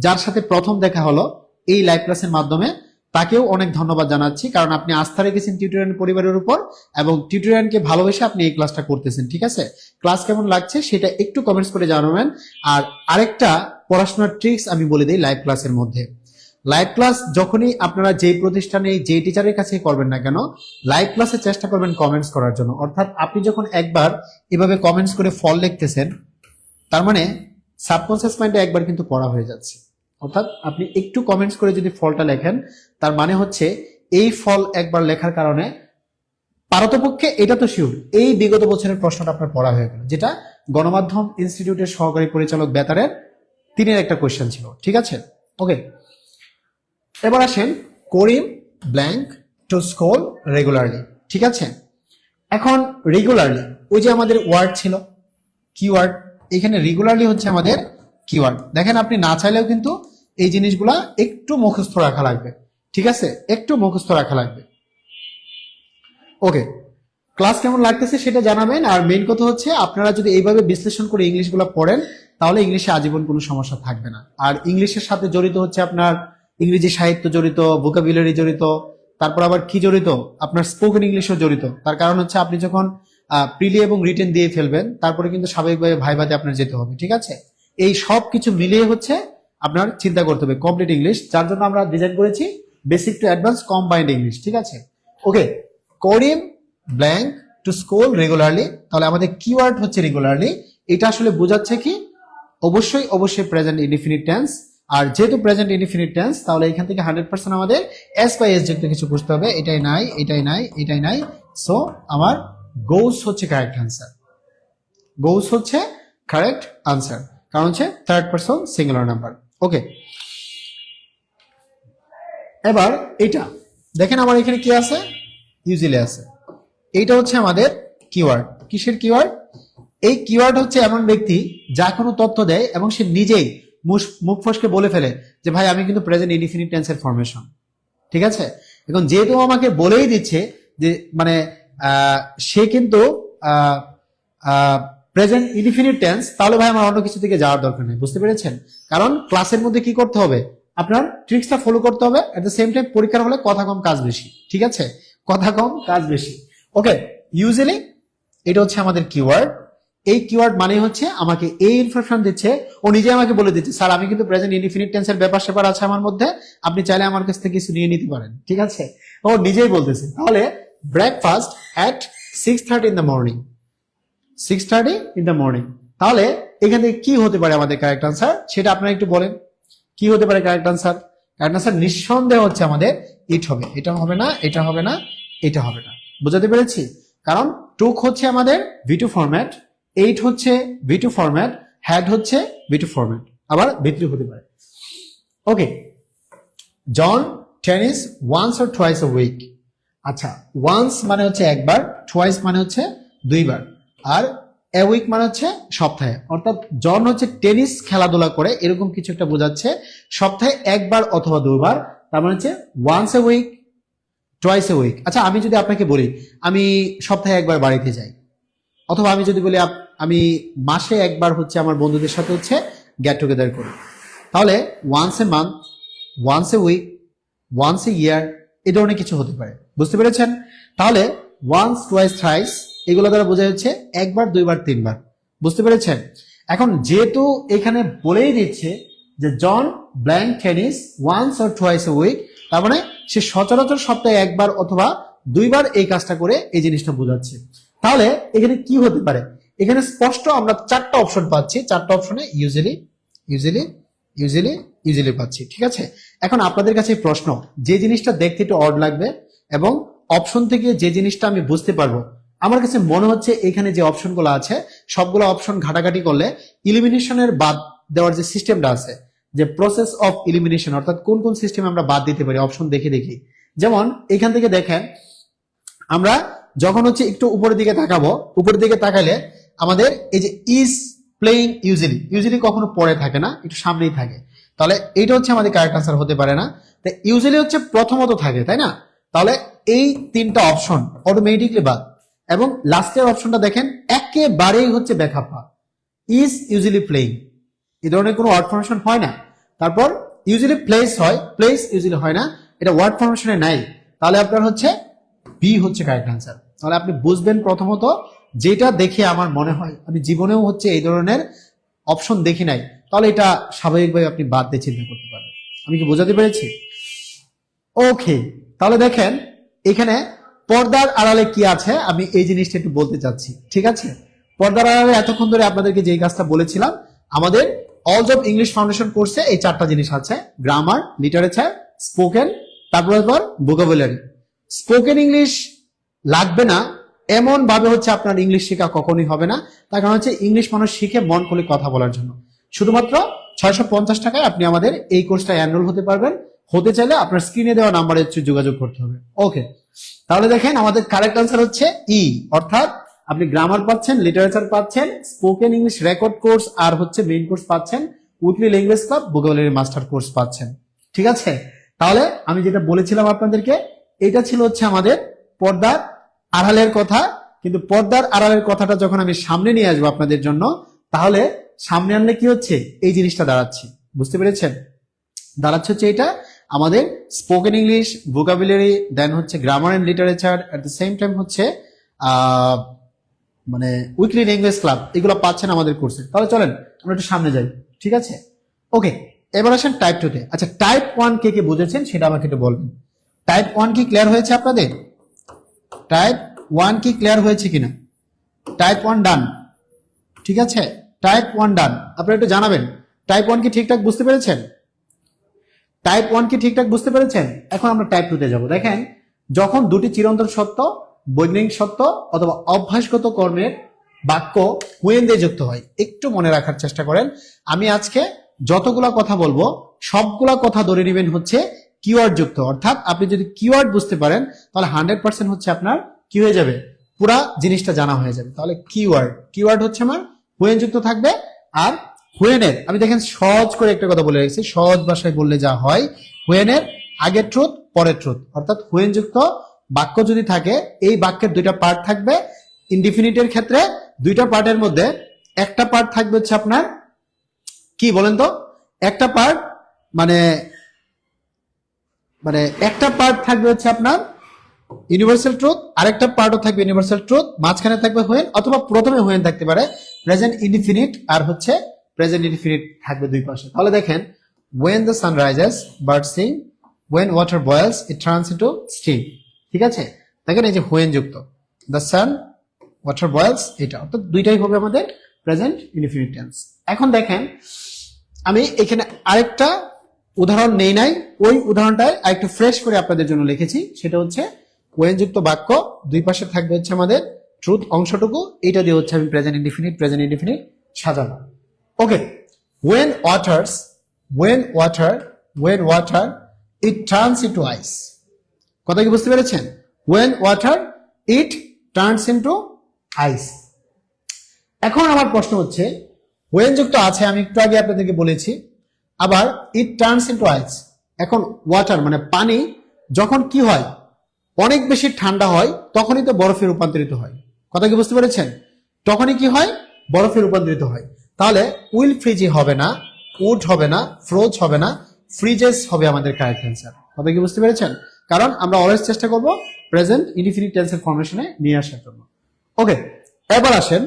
যার সাথে প্রথম দেখা হলো এই লাইভ ক্লাসের মাধ্যমে, তাকেও অনেক ধন্যবাদ জানাচ্ছি, কারণ আপনি আস্থা রেখেছেন টিউটোরিয়াল পরিবারের উপর এবং টিউটোরিয়ালকে ভালোবেসে আপনি এই ক্লাসটা করতেছেন, ঠিক আছে? ক্লাস কেমন লাগছে সেটা একটু কমেন্টস করে জানাবেন। আর আরেকটা পড়াশোনার ট্রিক্স আমি বলে দিই লাইভ ক্লাসের মধ্যে। লাইভ ক্লাস যখনই আপনারা যেই প্রতিষ্ঠানে যে টিচারের কাছে করবেন না কেন, লাইভ ক্লাসে চেষ্টা করবেন কমেন্টস করার জন্য। অর্থাৎ আপনি যখন একবার এভাবে কমেন্টস করে ফল লিখতেছেন, তার মানে সাবকনসিয়াস মাইন্ডে একবার কিন্তু পড়া হয়ে যাচ্ছে। অর্থাৎ আপনি একটু কমেন্টস করে যদি ফলটা লেখেন, তার মানে হচ্ছে এই ফল একবার লেখার কারণে পারতপক্ষে এটা তো শিওর এই বিগত বছরের প্রশ্নটা আপনার পড়া হয়ে গেল, যেটা গণমাধ্যম ইনস্টিটিউটের সহকারী পরিচালক বেতারের 3-এর একটা কোয়েশ্চেন ছিল, ঠিক আছে? ওকে, এবার আসেন করিম ব্ল্যাঙ্ক টু স্কুল রেগুলারলি, ঠিক আছে? এখন রেগুলারলি ওই যে আমাদের ওয়ার্ড ছিল কিওয়ার্ড, এখানে রেগুলারলি হচ্ছে আমাদের কিওয়ার্ড। দেখেন আপনি না চাইলেও কিন্তু এই জিনিসগুলা একটু মুখস্থ রাখা লাগবে, ঠিক আছে? একটু মুখস্থ রাখা লাগবে। ওকে, ক্লাস কেমন লাগতেছে সেটা জানাবেন। আর মেইন কথা হচ্ছে আপনারা যদি এইভাবে বিশ্লেষণ করে ইংলিশগুলো পড়েন, তাহলে ইংলিশে আজীবন কোনো সমস্যা থাকবে না। আর ইংলিশের সাথে জড়িত হচ্ছে আপনার ইংরেজি সাহিত্য জড়িত, ভোকাবুলারি জড়িত, তারপর আবার কি জড়িত, আপনার স্পোকেন ইংলিশও জড়িত। তার কারণ হচ্ছে আপনি যখন প্রিলি এবং রিটেন দিয়ে ফেলবেন, তারপরে কিন্তু স্বাভাবিকভাবে ভাইভাতে আপনার যেতে হবে, ঠিক আছে? এই সব কিছু মিলিয়ে হচ্ছে আপনার চিন্তা করতে হবে কমপ্লিট ইংলিশ, যার জন্য আমরা ডিজাইন করেছি basic to advance combined English, ঠিক আছে? ওকে, করিম ব্ল্যাঙ্ক টু স্কুল রেগুলারলি, তাহলে আমাদের কিওয়ার্ড হচ্ছে রেগুলারলি। এটা আসলে বোঝাচ্ছে কি, অবশ্যই অবশ্যই প্রেজেন্ট ইনডিফিনিট টেন্স। আর যেহেতু প্রেজেন্ট ইনডিফিনিট টেন্স, তাহলে এখান থেকে 100% আমাদের এস বাই এস যুক্ত কিছু বুঝতে হবে। এটাই নাই, এটাই নাই, এটাই নাই। সো আমার গোস হচ্ছে কারেক্ট আনসার। গোস হচ্ছে কারেক্ট আনসার, কারণ হচ্ছে থার্ড পারসন সিঙ্গুলার নাম্বার। ওকে, এবার এটা দেখেন আমার এখানে কি আছে, ইউজুয়ালি আছে। এইটা হচ্ছে আমাদের কিওয়ার্ড। কিসের কিওয়ার্ড? এই কিওয়ার্ড হচ্ছে এমন ব্যক্তি যা কোনো তথ্য দেয় এবং সে নিজেই মুখ ফসকে বলে ফেলে যে ভাই আমি কিন্তু প্রেজেন্ট ইনডিফিনিট টেন্সের ফরমেশন, ঠিক আছে? এখন যেহেতু আমাকে বলেই দিচ্ছে যে মানে সে কিন্তু প্রেজেন্ট ইনডিফিনিট টেন্স, তাহলে ভাই আমার অন্য কিছু থেকে যাওয়ার দরকার নেই। বুঝতে পেরেছেন? কারণ ক্লাসের মধ্যে কি করতে হবে, আপনার ট্রিক্সটা ফলো করতে হবে। এট দ্য সেম টাইম পরীক্ষার হলে কথা কম কাজ বেশি, ঠিক আছে? কথা কম কাজ বেশি। ওকে, ইউজুয়ালি এটা হচ্ছে আমাদের কিওয়ার্ড। এই কিওয়ার্ড মানে হচ্ছে আমাকে এই ইনফরমেশন দিচ্ছে, ও নিজে আমাকে বলে দিচ্ছে স্যার আমি কিন্তু প্রেজেন্ট ইনডিফিনিট টেন্সের ব্যাপার স্যাপার আছে আমার মধ্যে, আপনি চাইলে আমার কাছ থেকে কিছু নিয়ে নিতে পারেন, ঠিক আছে? ও নিজেই বলতেছে। তাহলে breakfast at 6:30 in the morning, 6:30 in the morning, তাহলে এখান থেকে কি হতে পারে আমাদের কারেক্ট আনসার সেটা আপনারা একটু বলেন। কি হতে পারে কারেক্ট আনসার? কারেক্ট আনসার নিঃসন্দেহ হচ্ছে আমাদের ইট হবে। এটা হবে না, এটা হবে না, এটা হবে না। বুঝাতে পেরেছি? কারণ টুক হচ্ছে আমাদের V2 ফরম্যাট, 8 হচ্ছে V2 ফরম্যাট, হ্যাড হচ্ছে V2 ফরম্যাট, আবার V3 হতে পারে। Okay, John tennis once or twice a week. আচ্ছা, ওয়ান্স মানে হচ্ছে একবার, টুয়াইস মানে হচ্ছে দুইবার, আর এ উইক মানে হচ্ছে সপ্তাহে। অর্থাৎ জন হচ্ছে টেনিস খেলাধুলা করে এরকম কিছু একটা বোঝাচ্ছে, সপ্তাহে একবার অথবা দুইবার, তার মানে হচ্ছে once a week, twice a week. আচ্ছা, আমি যদি আপনাকে বলি আমি সপ্তাহে একবার বাড়িতে যাই, অথবা আমি যদি বলি আমি মাসে একবার হচ্ছে আমার বন্ধুদের সাথে হচ্ছে গেট টুগেদার করি, তাহলে once a month, once a week, once a year, এই ধরনের কিছু হতে পারে। বুঝতে পেরেছেন? তাহলে ওয়ান্স, টুয়াইস, থ্রাইস এগুলো দ্বারা বোঝা যাচ্ছে একবার, দুইবার, তিনবার। বুঝতে পেরেছেন? এখন যেহেতু এখানে বলেই দিচ্ছে যে John blank tennis once or twice a week, তার মানে সে সচরাচর সপ্তাহে একবার অথবা দুইবার এই কাজটা করে এই জিনিসটা বোঝাচ্ছে। তাহলে এখানে কি হতে পারে? এখানে স্পষ্ট আমরা 4টা অপশন পাচ্ছি, 4টা অপশনে ইউজুয়ালি, ইউজুয়ালি, ইউজুয়ালি, ইউজুয়ালি পাচ্ছি, ঠিক আছে? এখন আপনাদের কাছে প্রশ্ন, যে জিনিসটা দেখতে একটু অড লাগবে এবং অপশন থেকে যে জিনিসটা আমি বুঝতে পারবো, আমার কাছে মনে হচ্ছে এখানে যে অপশনগুলো আছে সবগুলো অপশন ঘাটাঘাটি করলে ইলিমিনেশনের বাদ দেওয়ার যে সিস্টেমটা আছে, যে প্রসেস অফ ইলিমিনেশন, অর্থাৎ কোন কোন সিস্টেমে আমরা বাদ দিতে পারি অপশন দেখে দেখি। যেমন এখান থেকে দেখেন আমরা যখন হচ্ছে একটু উপরের দিকে তাকাবো, উপরের দিকে তাকালে আমাদের এই যে ইজ প্লেইং ইউজুয়ালি, ইউজুয়ালি কখনো পরে থাকে না, একটু সামনেই থাকে। তাহলে এইটা হচ্ছে আমাদের কারেক্ট আনসার হতে পারে না। তো ইউজুয়ালি হচ্ছে প্রথমত থাকে, তাই না? তাহলে এই তিনটা অপশন অটোমেটিকলি বাদ। এবং লাস্টের অপশনটা দেখেন একেবারেই হচ্ছে বেখাপ্পা, ইজ ইউজুয়ালি প্লেইং, এই ধরনের কোনো ওয়ার্ড ফর্মেশন হয় না। তারপর ইউজুয়ালি প্লেস হয়, প্লেস ইউজুয়ালি হয় না, এটা ওয়ার্ড ফর্মেশনে নাই। তাহলে আপনার হচ্ছে বি হচ্ছে কারেক্ট আনসার। তাহলে আপনি বুঝবেন প্রথমত, যেটা দেখে আমার মনে হয় আমি জীবনেও হচ্ছে এই ধরনের অপশন দেখি নাই, তাহলে এটা স্বাভাবিকভাবে আপনি বাদ দিয়ে চিন্তা করতে পারবেন। আমি কি বোঝাতে পেরেছি? ওকে, তাহলে দেখেন এখানে পর্দার আড়ালে কি আছে আমি এই জিনিসটা একটু বলতে চাচ্ছি, ঠিক আছে? পর্দার আড়ালে এতক্ষণ ধরে আপনাদেরকে যেই কাজটা বলেছিলাম, আমাদের অলস অফ ইংলিশ ফাউন্ডেশন কোর্সে এই চারটা জিনিস আছে: গ্রামার, লিটারেচার, স্পোকেন, তারপর ভোকাবুলারি। স্পোকেন ইংলিশ লাগবে না এমন ভাবে হচ্ছে আপনার ইংলিশ শেখা কখনোই হবে না। তার কারণ হচ্ছে ইংলিশ মানুষ শিখে মন খুলে কথা বলার জন্য। শুধুমাত্র 650 টাকায় আপনি আমাদের এই কোর্সটা এনরোল হতে পারবেন। হতে চাইলে আপনার স্ক্রিনে দেওয়া নাম্বারে হচ্ছে যোগাযোগ করতে হবে। ওকে, তাহলে দেখেন আমাদের কারেক্ট আনসার হচ্ছে ই, অর্থাৎ আপনি গ্রামার পাচ্ছেন, লিটারেচার পাচ্ছেন, স্পোকেন ইংলিশ রেকর্ড কোর্স আর হচ্ছে মেইন কোর্স পাচ্ছেন, weekly language club, vocabulary master course পাচ্ছেন। ঠিক আছে? তাহলে আমি যেটা বলেছিলাম আপনাদেরকে, এটা ছিল হচ্ছে আমাদের পর্দার আড়ালের কথা। কিন্তু পর্দার আড়ালের কথাটা যখন আমি সামনে নিয়ে আসবো আপনাদের জন্য, তাহলে সামনে আনলে কি হচ্ছে, এই জিনিসটা দাঁড়াচ্ছে। বুঝতে পেরেছেন? দাঁড়াচ্ছে হচ্ছে এটা আমাদের স্পোকেন ইংলিশ, ভোকাবুলারি, দেন হচ্ছে grammar and literature, at the same time হচ্ছে মানে উইকলি ল্যাঙ্গুয়েজ ক্লাব, এগুলো পাচ্ছেন আমাদের কোর্সে। তাহলে চলেন আমরা একটু সামনে যাই, ঠিক আছে? ওকে, এবার আসেন টাইপ 2 তে। আচ্ছা, টাইপ 1 কে কে বুঝেছেন সেটা আমাকে একটু বলবেন। টাইপ 1 কি ক্লিয়ার হয়েছে আপনাদের? টাইপ 1 কি ক্লিয়ার হয়েছে কিনা? টাইপ 1 ডান, ঠিক আছে? টাইপ 1 ডান, আপনারা একটু জানাবেন টাইপ 1 কি ঠিকঠাক বুঝতে পেরেছেন? টাইপ 1 কি ঠিকঠাক বুঝতে পেরেছেন? এখন আমরা টাইপ 2 তে যাব। দেখেন, যখন দুটি চিরন্তন সত্য, বৈজ্ঞানিক সত্য অথবা অভ্যাসগত কর্মের বাক্য হুয়েন দিয়ে যুক্ত হয়, একটু মনে রাখার চেষ্টা করেন। আমি আজকে যতগুলা কথা বলবো সবগুলা কথা ধরে নেবেন হচ্ছে কিওয়ার্ড যুক্ত। অর্থাৎ আপনি যদি কিওয়ার্ড বুঝতে পারেন তাহলে 100% হচ্ছে আপনার কি হয়ে যাবে, পুরা জিনিসটা জানা হয়ে যাবে। তাহলে কিওয়ার্ড হচ্ছে আমার হুয়েন যুক্ত থাকবে। আর হুয়েনের আমি দেখেন সহজ করে একটা কথা বলে রেখেছি, সহজ ভাষায় বললে যা হয়, হুয়েনের আগের ট্রুথ পরের ট্রুথ। অর্থাৎ হুয়েন যুক্ত বাক্য যদি থাকে, এই বাক্যের দুইটা পার্ট থাকবে। ইনডিফিনিটের ক্ষেত্রে দুইটা পার্টের মধ্যে একটা পার্ট থাকবে হচ্ছে আপনার কি বলেন তো, একটা পার্ট মানে মানে একটা পার্ট থাকবে হচ্ছে আপনার ইউনিভার্সাল ট্রুথ, আরেকটা পার্টও থাকবে ইউনিভার্সাল ট্রুথ, মাঝখানে থাকবে হুয়েন, অথবা প্রথমে হুয়েন থাকতে পারে, প্রেজেন্ট ইনডিফিনিট আর হচ্ছে প্রেজেন্ট ইনডিফিনিট থাকবে দুই পাশে। তাহলে দেখেন, when the sun rises birds sing, when water boils it turns into steam, ঠিক আছে? দেখেন এই যে হুয়েন যুক্ত, the sun water boils, এটা অর্থাৎ দুইটাই হবে আমাদের প্রেজেন্ট ইনডিফিনিট টেন্স। এখন দেখেন আমি এখানে আরেকটা উদাহরণ নেই নাই, ওই উদাহরণটাই আরেকটু ফ্রেশ করে আপনাদের জন্য লিখেছি। সেটা হচ্ছে ওয়েন যুক্ত বাক্য, দুই পাশে থাকবে হচ্ছে আমাদের ট্রুথ অংশটুকু, এটা দিয়ে হচ্ছে আমি প্রেজেন্ট ইনডিফিনিট সাজাবো। ওকে, when water it turns into ice, কথা কি বুঝতে পেরেছেন? when water it turns into ice। এখন আমার প্রশ্ন হচ্ছে, when যুক্ত আছে আমি একটু আগে আপনাদেরকে বলেছি, আবার it turns into ice। এখন ওয়াটার মানে পানি যখন কি হয়, অনেক বেশি ঠান্ডা হয়, তখনই তো বরফে রূপান্তরিত হয়। কথা কি বুঝতে পেরেছেন? তখনই কি হয়, বরফে রূপান্তরিত হয়। তাহলে উইল ফ্রিজি হবে না, উড হবে না, ফ্রোজ হবে না, ফ্রিজেস হবে আমাদের কারেক্ট অ্যান্সার। কথা কি বুঝতে পেরেছেন? কারণ আমরা অলওয়েজ চেষ্টা করব প্রেজেন্ট ইনডিফিনিট টেন্সের ফরমেশনে নিয়ে আসার জন্য। ওকে, এবার আসেন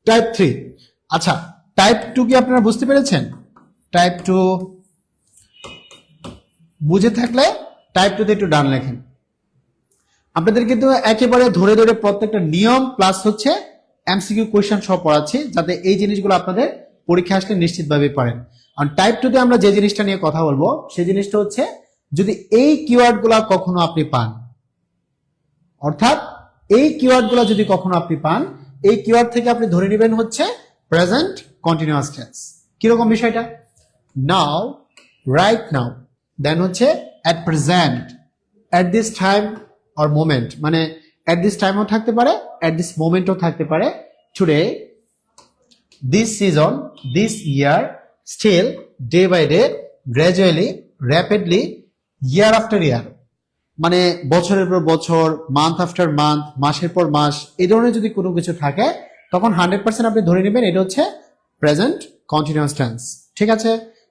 টাইপ 3। আচ্ছা, টাইপ 2 কি আপনারা বুঝতে পেরেছেন? টাইপ 2 বুঝে থাকলে টাইপ 2 তে একটু ডান লেখেন। আপনাদের কিন্তু একেবারে ধরে ধরে প্রত্যেকটা নিয়ম প্লাস হচ্ছে এমসিকিউ কোয়েশ্চেন সহ পড়াচ্ছি, যাতে এই জিনিসগুলো আপনাদের পরীক্ষা আসলে নিশ্চিতভাবে পারেন। আর টাইপ 2 তে আমরা যে জিনিসটা নিয়ে কথা বলবো সেই জিনিসটা হচ্ছে, যদি এই কিওয়ার্ডগুলো কখনো আপনি পান, অর্থাৎ এই কিওয়ার্ডগুলো যদি কখনো আপনি পান, এই কিওয়ার্ড থেকে আপনি ধরে নেবেন হচ্ছে প্রেজেন্ট কন্টিনিউয়াস টেন্স। কিরকম বিষয়টা? নাও, রাইট নাও, দেন হচ্ছে at present, at this time or moment, মানে এট দিস টাইমও থাকতে পারে, এট দিস মোমেন্টও থাকতে পারে, today, this season, this year, still, day by day, gradually, rapidly, year after year, মানে বছরের পর বছর, মান্থ আফটার মান্থ, মাসের পর মাস, এই ধরনের যদি কোনো কিছু থাকে তখন 100% আপনি ধরে নেবেন এটা হচ্ছে প্রেজেন্ট কন্টিনিউয়াস টেন্স। ঠিক আছে,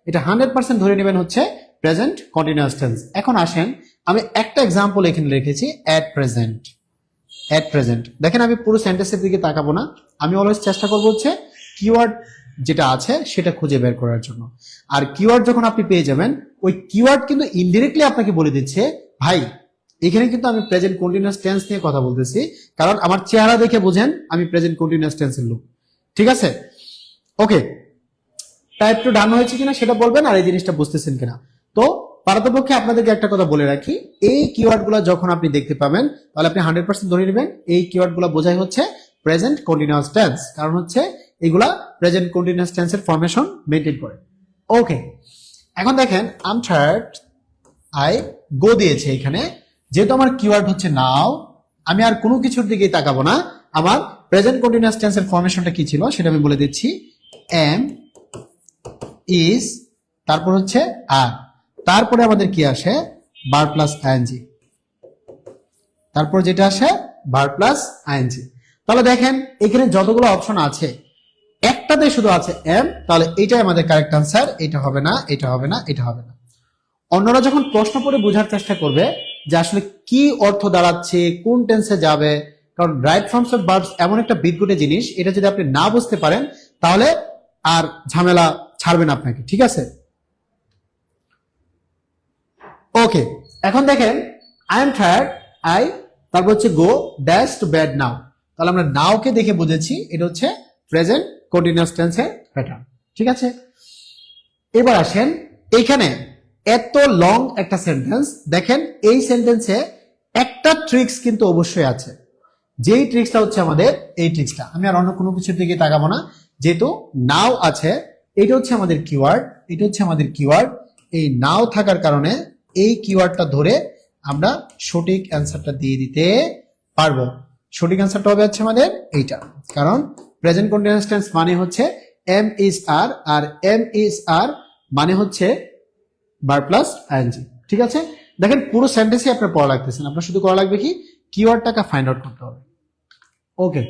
এটা 100% ধরে নেবেন হচ্ছে প্রেজেন্ট কন্টিনিউয়াস টেন্স। এখন আসেন, আমি একটা এক্সাম্পল এখানে লিখেছি অ্যাট প্রেজেন্ট। অ্যাট প্রেজেন্ট দেখেন, আমি পুরো সেন্টেন্সের দিকে তাকাবো না, আমি অলওয়েজ চেষ্টা করবো হচ্ছে কিওয়ার্ড যেটা আছে সেটা খুঁজে বের করার জন্য। আর কিওয়ার্ড যখন আপনি পেয়ে যাবেন, ওই কিওয়ার্ড কিন্তু ইনডিরেক্টলি আপনাকে বলে দিচ্ছে ভাই এখানে কিন্তু আমি প্রেজেন্ট কন্টিনিউয়াস টেন্স নিয়ে কথা বলতেছি, কারণ আমার চেহারা দেখে বুঝেন আমি প্রেজেন্ট কন্টিনিউয়াস টেন্সের লোক। ঠিক আছে, ওকে, টাইপ টু ডান হয়েছে কিনা সেটা বলবেন, আর এই জিনিসটা বুঝতেছেন কিনা। তো পারতপক্ষে আপনাদেরকে একটা কথা বলে রাখি, এই কিওয়ার্ড গুলো যখন আপনি দেখতে পাবেন তাহলে আপনি 100% ধরে নেবেন এই কিওয়ার্ড গুলো বোঝাই হচ্ছে প্রেজেন্ট কন্টিনিউয়াস টেন্স, কারণ হচ্ছে এগুলা প্রেজেন্ট কন্টিনিউয়াস টেন্সের ফরমেশন মেনটেন করে। ওকে, এখন দেখেন আম টায়ার্ড, আই গো দিয়েছে এখানে, যেহেতু আমার কিওয়ার্ড হচ্ছে নাও, আমি আর কোনো কিছুর দিকেই তাকাবো না, আমার প্রেজেন্ট কন্টিনিউয়াস টেন্সের ফরমেশনটা কি ছিল সেটা আমি বলে দিচ্ছি। এম, ইজ, তারপর হচ্ছে আর, তারপরে আমাদের কি আসে ভার্ব প্লাস আইএনজি, তারপর যেটা আসে ভার্ব প্লাস আইএনজি। তাহলে দেখেন এখানে যতগুলো অপশন আছে একটাতে শুধু আছে এম, তাহলে এটাই আমাদের কারেক্ট আনসার। এটা হবে না, এটা হবে না, এটা হবে না। অন্যরা যখন প্রশ্ন পড়ে বোঝার চেষ্টা করবে যে আসলে কি অর্থ দাঁড়াচ্ছে, কোন টেন্সে যাবে, কারণ রাইট ফর্মস অফ ভার্বস এমন একটা বিদঘুটে জিনিস, এটা যদি আপনি না বুঝতে পারেন তাহলে আর ঝামেলা ছাড়বেন আপনাকে। ঠিক আছে, ওকে, এখন দেখেন আই এম টায়ার্ড, আই, তারপর হচ্ছে go dash to bed now, তাহলে আমরা নাও কে দেখে বুঝেছি এটা হচ্ছে প্রেজেন্ট কন্টিনিউয়াস টেন্সের প্যাটার্ন। ঠিক আছে, এবার আসেন এইখানে এত লং একটা সেন্টেন্স, দেখেন এই সেন্টেন্সে একটা ট্রিক্স কিন্তু অবশ্যই আছে, যেই ট্রিক্সটা হচ্ছে আমাদের এই ট্রিক্সটা, আমি আর অন্য কোনো কিছুর দিকে তাকাবো না, যেহেতু নাও আছে, এটা হচ্ছে আমাদের কিওয়ার্ড, এটা হচ্ছে আমাদের কিওয়ার্ড, এই নাও থাকার কারণে এই কিওয়ার্ডটা ধরে আমরা সঠিক অ্যান্সারটা দিয়ে দিতে পারবো। সঠিক অ্যান্সারটা হবে হচ্ছে আমাদের এইটা, কারণ প্রেজেন্ট কন্টিনিউয়াস টেন্স মানে হচ্ছে এম ইজ আর, আর এম ইজ আর মানে হচ্ছে ভার্ব প্লাস আইএনজি। ঠিক আছে, দেখেন পুরো সেন্টেন্সই আপনার পড়া লাগতেছে না, আপনার শুধু করা লাগবে কি কিওয়ার্ডটাকে ফাইন্ড আউট করতে হবে। ওকে,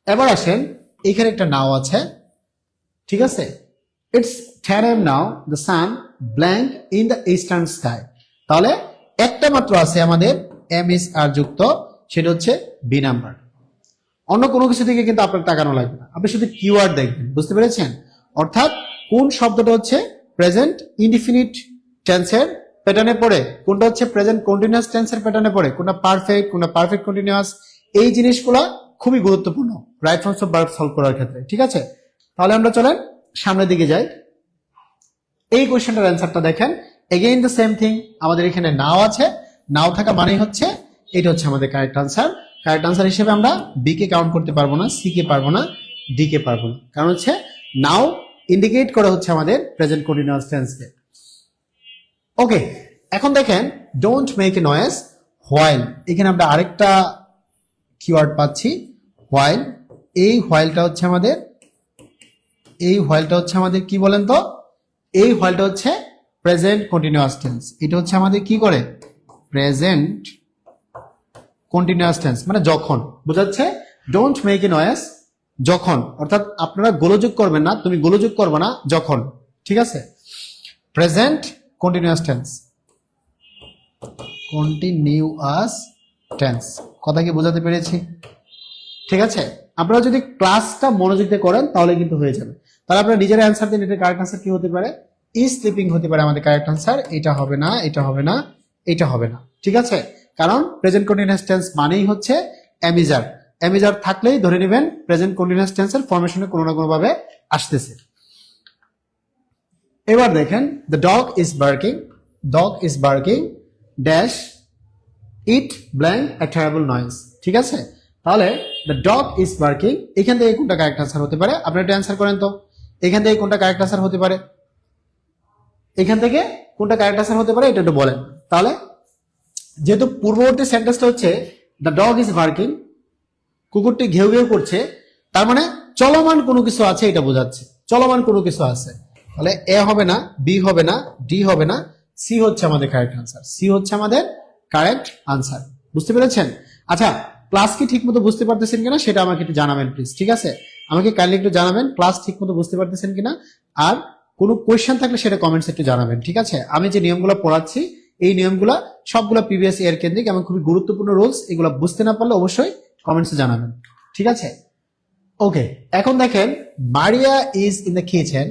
এবার আসেন এখানে একটা নাও আছে। ঠিক আছে, it's 10 AM now, the sun blank in the eastern sky, তাহলে একটা মাত্র আছে আমাদের এম ইজ আর যুক্ত, সেটা হচ্ছে বি নাম্বার। অন্য কোনো কিছু থেকে কিন্তু আপনার তাকানো লাগবে না, আপনি শুধু কিওয়ার্ড দেখবেন। বুঝতে পেরেছেন? অর্থাৎ কোন শব্দটা হচ্ছে প্রেজেন্ট ইনডিফিনিট টেন্সের প্যাটার্নে পড়ে, কোনটা হচ্ছে প্রেজেন্ট কন্টিনিউয়াস টেন্সের প্যাটার্নে পড়ে, কোনটা পারফেক্ট, কোনটা পারফেক্ট কন্টিনিউয়াস, এই জিনিসগুলো খুবই গুরুত্বপূর্ণ right forms of verb solve করার ক্ষেত্রে। ঠিক আছে, তাহলে আমরা চলেন সামনের দিকে যাই। এই কোশ্চেনটার অ্যান্সারটা দেখেন, এগেইন দ্য সেম থিং, আমাদের এখানে নাও আছে, নাও থাকা মানেই হচ্ছে এটা হচ্ছে আমাদের কারেক্ট আনসার। কারেক্ট আনসার হিসেবে আমরা বি কে কাউন্ট করতে পারবো না, সি কে পারবো না, ডি কে পারবো না, কারণ হচ্ছে নাও ইন্ডিকেট করা হচ্ছে আমাদের প্রেজেন্ট কন্টিনিউয়াস টেন্সকে। ওকে, এখন দেখেন don't make a noise while, এখানে আমরা আরেকটা কিওয়ার্ড পাচ্ছি হোয়াইল। এই হোয়াইলটা হচ্ছে আমাদের, এই হোয়াইলটা হচ্ছে আমাদের কি বলেন তো, এই হোয়াইলটা হচ্ছে প্রেজেন্ট কন্টিনিউয়াস টেন্স, এটা হচ্ছে আমাদের কি করে প্রেজেন্ট কন্টিনিউয়াস টেন্স, মানে যখন, বোঝাচ্ছে ডোন্ট মেক এ নয়েজ যখন, অর্থাৎ আপনারা গোলযোগ করবেন না, তুমি গোলযোগ করবে না যখন। ঠিক আছে, present continuous tense, continuous tense, কথা কি বোঝাতে পেরেছি? ঠিক আছে, আপনারা যদি ক্লাসটা মনোযোগ দিয়ে করেন তাহলে কিন্তু হয়ে যাবে। তাহলে আপনারা নিজের অ্যান্সার দিন, এটা কারেক্ট আনসার কি হতে পারে, ই স্লিপিং হতে পারে আমাদের কারেক্ট আনসার। এটা হবে না, এটা হবে না, এটা হবে না। ঠিক আছে, কারণ প্রেজেন্ট কন্টিনিউয়াস টেন্স মানেই হচ্ছে অ্যামিজার, অ্যামিজার থাকলেই ধরে নেবেন প্রেজেন্ট কন্টিনিউয়াস টেন্সের ফরমেশনে কোনো না কোনো ভাবে আসতেছে। এবার দেখেন the dog is barking, dog is barking dash it blank a terrible noise. ঠিক আছে, তাহলে দ্য ডগ ইজ বার্কিং, এখান থেকে কোনটা কারেক্ট আনসার হতে পারে, আপনি একটা অ্যান্সার করেন তো, এখান থেকে কোনটা কারেক্ট আনসার হতে পারে, এখান থেকে কোনটা কারেক্ট আনসার হতে পারে এটা একটু বলেন। তাহলে যেহেতু পূর্ববর্তী সেন্টেন্সটা হচ্ছে দ্য ডগ ইজ বার্কিং, কুকুরটি ঘেউ ঘেউ করছে, তার মানে চলমান কোনো কিছু আছে এটা বোঝাচ্ছে, চলমান কোনো কিছু আছে। তাহলে এ হবে না, বি হবে না, ডি হবে না, সি হচ্ছে আমাদের কারেক্ট আনসার। সি হচ্ছে আমাদের কারেক্ট আনসার। বুঝতে পেরেছেন? আচ্ছা, ক্লাস কি ঠিক মতো বুঝতে পারতেছেন কিনা সেটা আমাকে একটু জানাবেন প্লিজ, ঠিক আছে? আমাকে কাইন্ডলি একটু জানাবেন ক্লাস ঠিক মতো বুঝতে পারতেছেন কিনা, আর কোনো কোয়েশ্চেন থাকলে সেটা কমেন্টস একটু জানাবেন, ঠিক আছে? আমি যে নিয়মগুলো পড়াচ্ছি এই নিয়মগুলো সবগুলো প্রিভিয়াস ইয়ার কেন্দ্রিক এবং খুবই গুরুত্বপূর্ণ রুলস। এগুলো বুঝতে না পারলে অবশ্যই কমেন্টসে জানাবেন, ঠিক আছে? ওকে, এখন দেখেন, মারিয়া is in the kitchen,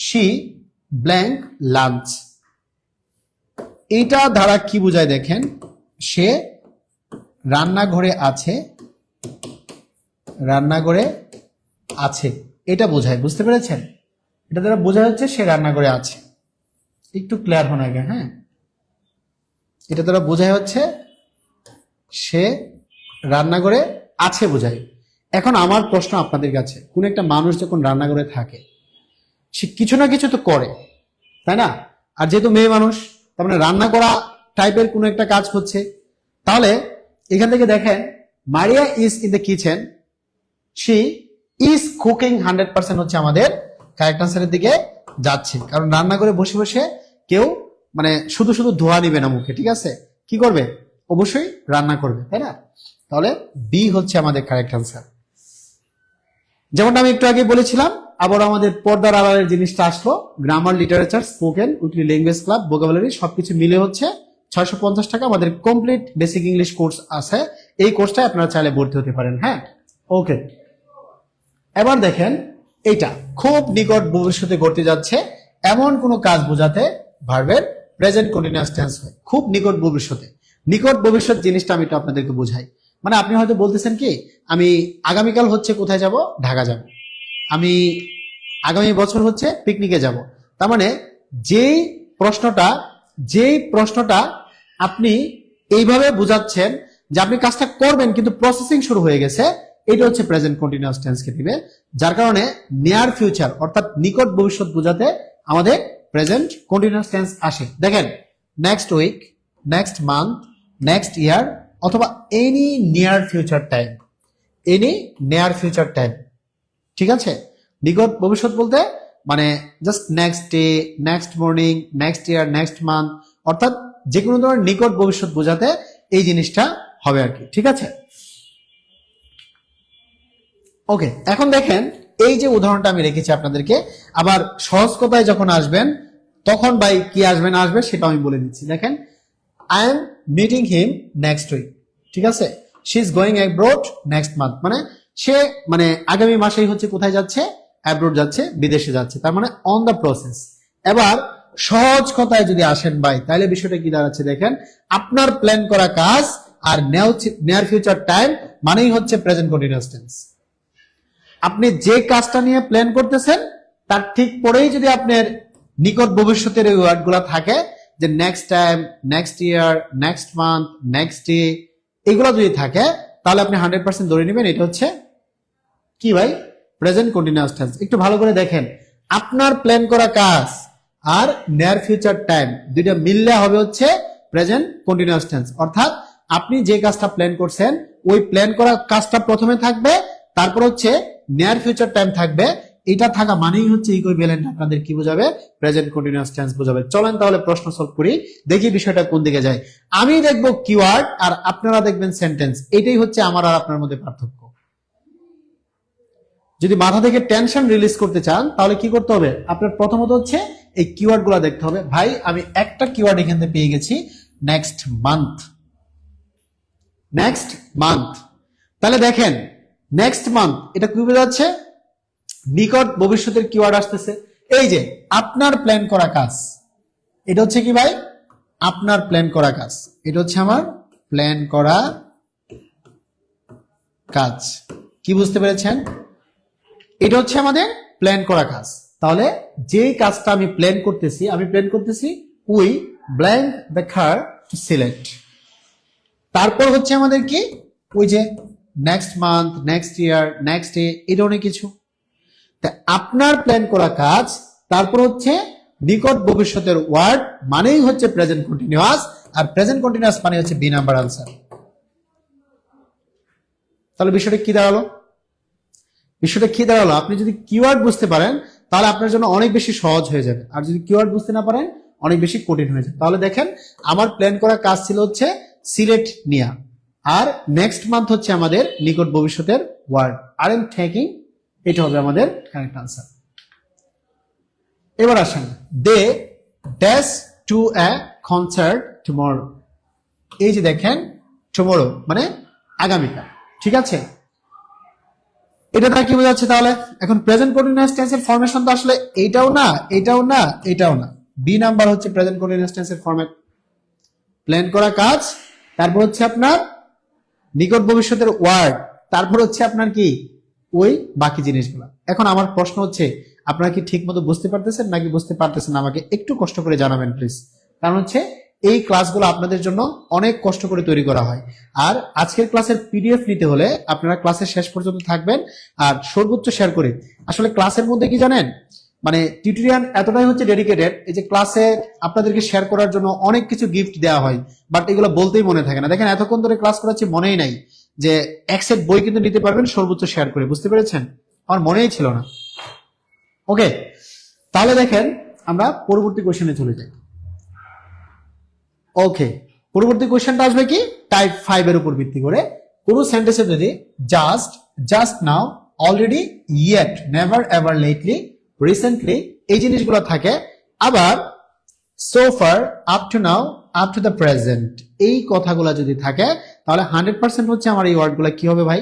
she blank lunch. এটা দ্বারা কি বোঝায় দেখেন, সে রান্নাঘরে আছে, রান্নাঘরে আছে এটা বোঝায়। বুঝতে পেরেছেন? এটা দ্বারা বোঝা যাচ্ছে সে রান্নাঘরে আছে। একটু ক্লিয়ার হন আগে, হ্যাঁ। এটা দ্বারা বোঝায় হচ্ছে সে রান্নাঘরে আছে বোঝায়। এখন আমার প্রশ্ন আপনাদের কাছে, কোন একটা মানুষ যখন রান্নাঘরে থাকে সে কিছু না কিছু তো করে, তাই না? আর যেহেতু মেয়ে মানুষ, তার মানে রান্না করা টাইপের কোনো একটা কাজ হচ্ছে। তাহলে এখান থেকে দেখেন, মারিয়া is in the kitchen, she is cooking 100% হচ্ছে আমাদের কারেক্ট আনসারের দিকে যাচ্ছে। কারণ রান্নাঘরে বসে বসে কেউ মানে শুধু শুধু ধোয়া দিবে না মুখে, ঠিক আছে? কি করবে? অবশ্যই রান্না করবে, তাই না? তাহলে বি হচ্ছে আমাদের কারেক্ট আনসার। যেমনটা আমি একটু আগে বলেছিলাম, আবার আমাদের পর্দার আড়ালের জিনিসটা আসলো। Grammar, literature, spoken, weekly language club, vocabulary সবকিছু মিলে হচ্ছে 650 টাকা। আমাদের কমপ্লিট বেসিক ইংলিশ কোর্স আছে, এই কোর্সটায় আপনারা চাইলে ভর্তি হতে পারেন, হ্যাঁ। ওকে, এবার দেখেন, এটা খুব নিকট ভবিষ্যতে ঘটতে যাচ্ছে এমন কোন কাজ বোঝাতে ভার্বের প্রেজেন্ট কন্টিনিউয়াস টেন্স হয়। খুব নিকট ভবিষ্যতে, নিকট ভবিষ্যৎ জিনিসটা আমি একটু আপনাদেরকে বোঝাই। মানে আপনি হয়তো বলতেছেন কি, আমি আগামীকাল হচ্ছে কোথায় যাব? ঢাকা যাব। আমি আগামী বছর হচ্ছে পিকনিকে যাব। তার মানে যেই প্রশ্নটা আপনি এইভাবে বোঝাচ্ছেন যে আপনি কাজটা করবেন কিন্তু প্রসেসিং শুরু হয়ে গেছে, এটা হচ্ছে প্রেজেন্ট কন্টিনিউয়াস টেন্সকে দিবে। যার কারণে নিয়ার ফিউচার অর্থাৎ নিকট ভবিষ্যৎ বোঝাতে আমাদের প্রেজেন্ট কন্টিনিউয়াস টেন্স আসে। দেখেন, next week, next month, next year, অথবা any near future time, any near future time, ঠিক আছে? নিকট ভবিষ্যৎ বলতে মানে just next day, next morning, next year, next month, অর্থাৎ যে কোনো ধরনের নিকট ভবিষ্যৎ বোঝাতে এই জিনিসটা হবে আর কি, ঠিক আছে? ওকে, এখন দেখেন, এই যে উদাহরণটা আমি রেখেছি আপনাদেরকে, আবার সহজ কথায় যখন আসবেন তখন ভাই কি আসবে না আসবে সেটা আমি বলে দিচ্ছি। দেখেন, I am meeting him next week, ঠিক আছে? She is going abroad next month, মানে সে মানে আগামী মাসেই হচ্ছে কোথায় যাচ্ছে? অ্যাব্রোড যাচ্ছে, বিদেশে যাচ্ছে। তার মানে অন দ্য প্রসেস। এবার সহজ কথায় যদি আসেন ভাই, তাহলে বিষয়টা কি দাঁড়াচ্ছে দেখেন, আপনার প্ল্যান করা কাজ আর নিয়ার ফিউচার টাইম মানেই হচ্ছে প্রেজেন্ট কন্টিনিউয়াস টেন্স। আপনি যে কাজটা নিয়ে প্ল্যান করতেছেন তার ঠিক পরেই যদি আপনার নিকট ভবিষ্যতের এই ওয়ার্ড গুলা থাকে, যে next time, next year, next month, next day, এগুলো যদি থাকে, তাহলে আপনি 100% ধরে নেবেন এটা হচ্ছে কি ভাই? Present continuous tense. একটু ভালো করে দেখেন, আপনার প্ল্যান করা কাজ আর নিয়ার ফিউচার টাইম দুইটা মিললে হবে হচ্ছে প্রেজেন্ট কন্টিনিউয়াস টেন্স। অর্থাৎ আপনি যে কাজটা প্ল্যান করছেন ওই প্ল্যান করা কাজটা প্রথমে থাকবে, তারপর হচ্ছে নিয়ার ফিউচার টাইম থাকবে। এটা থাকা মানেই হচ্ছে ইকুইভ্যালেন্ট আপনাদের কি বোঝাবে? প্রেজেন্ট কন্টিনিউয়াস টেন্স বোঝাবে। চলেন তাহলে প্রশ্ন সলভ করি, দেখি বিষয়টা কোন দিকে যায়। আমি দেখব কিওয়ার্ড আর আপনারা দেখবেন সেন্টেন্স। এটাই হচ্ছে আমার আর আপনার মধ্যে পার্থক্য। যদি মাথা থেকে টেনশন রিলিজ করতে চান তাহলে কি করতে হবে? আপনার প্রথমত হচ্ছে এই কিওয়ার্ড গুলা দেখতে হবে। ভাই আমি একটা কিওয়ার্ড এখান থেকে পেয়ে গেছি, নেক্সট মান্থ। নেক্সট মান্থ, তাহলে দেখেন নেক্সট মান্থ এটা কি বোঝাচ্ছে? নিকট ভবিষ্যতের কিওয়ার্ড আসতেছে। এই যে আপনার প্ল্যান করা কাজ, এটা হচ্ছে কি ভাই? আপনার প্ল্যান করা কাজ। এটা হচ্ছে আমার প্ল্যান করা কাজ। কি বুঝতে পেরেছেন? এটা হচ্ছে আমাদের প্ল্যান করা কাজ। তাহলে যেই কাজটা আমি প্ল্যান করতেছি we blank the car to select. তারপর হচ্ছে আমাদের কি, ওই যে next month, next year, next day, এই ধরনের কিছু। তা আপনার প্ল্যান করা কাজ, তারপর হচ্ছে নিকট ভবিষ্যতের ওয়ার্ড মানেই হচ্ছে প্রেজেন্ট কন্টিনিউয়াস, আর প্রেজেন্ট কন্টিনিউয়াস মানে হচ্ছে বি নাম্বার আনসার। তাহলে বিষয়টা কি দাঁড়ালো? আপনি যদি কিওয়ার্ড বুঝতে পারেন তাহলে আপনার জন্য অনেক বেশি সহজ হয়ে যাবে। আর যদি কিওয়ার্ড বুঝতে না পারেন অনেক বেশি কঠিন হয়ে যাবে। তাহলে দেখেন আমার প্ল্যান করা কাজ ছিল হচ্ছে সিলেট নেয়া, আর নেক্সট মান্থ হচ্ছে আমাদের নিকট ভবিষ্যতের ওয়ার্ড আর এম টেকিং, এটা হবে আমাদের কারেক্ট আনসার। এবার আসেন, they dash to a concert tomorrow. এই যে দেখেন টুমরো মানে আগামীকাল, ঠিক আছে? এটা দ্বারা কি বোঝাচ্ছে তাহলে? এখন প্রেজেন্ট কন্টিনিউয়াস টেন্সের ফরমেশন তো আসলে এইটাও না, এটাও না, এটাও না। বি নাম্বার হচ্ছে প্রেজেন্ট কন্টিনিউয়াস টেন্সের ফরম্যাট, প্ল্যান করা কাজ, তারপর হচ্ছে আপনার নিকট ভবিষ্যতের ওয়ার্ড, তারপর হচ্ছে আপনার কি ওই বাকি জিনিসগুলো। এখন আমার প্রশ্ন হচ্ছে আপনারা কি ঠিক মতো বুঝতে পারতেছেন নাকি বুঝতে পারতেছেন? আমাকে একটু কষ্ট করে জানাবেন প্লিজ। কারণ হচ্ছে এই ক্লাসগুলো আপনাদের জন্য অনেক কষ্ট করে তৈরি করা হয়। আর আজকের ক্লাসের পিডিএফ নিতে হলে আপনারা ক্লাসের শেষ পর্যন্ত থাকবেন আর সর্বোচ্চ শেয়ার করে। আসলে ক্লাসের মধ্যে কি জানেন, মানে টিউটোরিয়াল এতটাই হচ্ছে ডেডিকেটেড, এই যে ক্লাসে আপনাদেরকে শেয়ার করার জন্য অনেক কিছু গিফট দেওয়া হয়, বাট এগুলো বলতেই মনে থাকে না। দেখেন এতক্ষণ ধরে ক্লাস করাচ্ছি, মনেই নাই যে এক সেট বই কিন্তু নিতে পারবেন সর্বোচ্চ শেয়ার করে, বুঝতে পেরেছেন? আমার মনেই ছিল না। ওকে, তাহলে দেখেন আমরা পরবর্তী কোশ্চেনে চলে যাই। ওকে, পরবর্তী কোশ্চেনটা আসবে কি টাইপ 5 এর উপর ভিত্তি করে। কোন সেন্টেন্সে যদি just, just now, already, yet, never, ever, lately, recently এই জিনিসগুলো থাকে, আবার so far, up to now, up to the present এই কথাগুলো যদি থাকে, তাহলে 100% হচ্ছে আমার এই ওয়ার্ডগুলো কি হবে ভাই?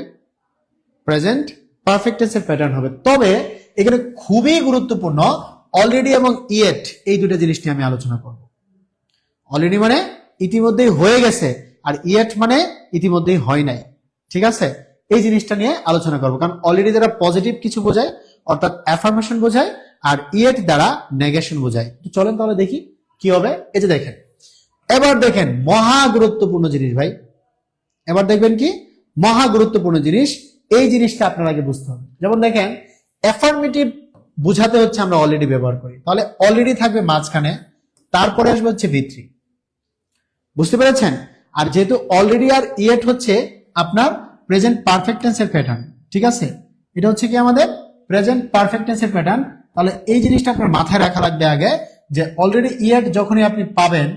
প্রেজেন্ট পারফেক্ট টেন্সের প্যাটার্ন হবে। তবে এখানে খুবই গুরুত্বপূর্ণ অলরেডি এবং ইয়েট এই দুটো জিনিস নিয়ে আমি আলোচনা করব। অলরেডি মানে ইতিমধ্যেই হয়ে গেছে, আর ইয়েট মানে ইতিমধ্যেই হয় নাই, ঠিক আছে? এই জিনিসটা নিয়ে আলোচনা করবো, কারণ অলরেডি দ্বারা পজিটিভ কিছু বোঝায় অর্থাৎ অ্যাফার্মেশন বোঝায়, আর ইয়েট দ্বারা নেগেশন বোঝায়। তো চলেন তাহলে দেখি কি হবে। এই যে দেখেন, এবার দেখেন মহা গুরুত্বপূর্ণ জিনিস ভাই, এবার দেখবেন কি মহা গুরুত্বপূর্ণ জিনিস, এই জিনিসটা আপনার আগে বুঝতে হবে। যেমন দেখেন অ্যাফার্মেটিভ বুঝাতে হচ্ছে আমরা অলরেডি ব্যবহার করি, তাহলে অলরেডি থাকবে মাঝখানে, তারপরে আসবে হচ্ছে ভিত্রি, বুঝতে পেরেছেন? আর যেহেতু অলরেডি আর ইয়েট হচ্ছে আপনার প্রেজেন্ট পারফেক্ট টেন্সের প্যাটার্ন, ঠিক আছে? এটা হচ্ছে কি আমাদের প্রেজেন্ট পারফেক্ট টেন্সের প্যাটার্ন। তাহলে এই জিনিসটা আপনার মাথায় রাখা লাগবে আগে, যে অলরেডি ইয়েট যখনই আপনি পাবেন,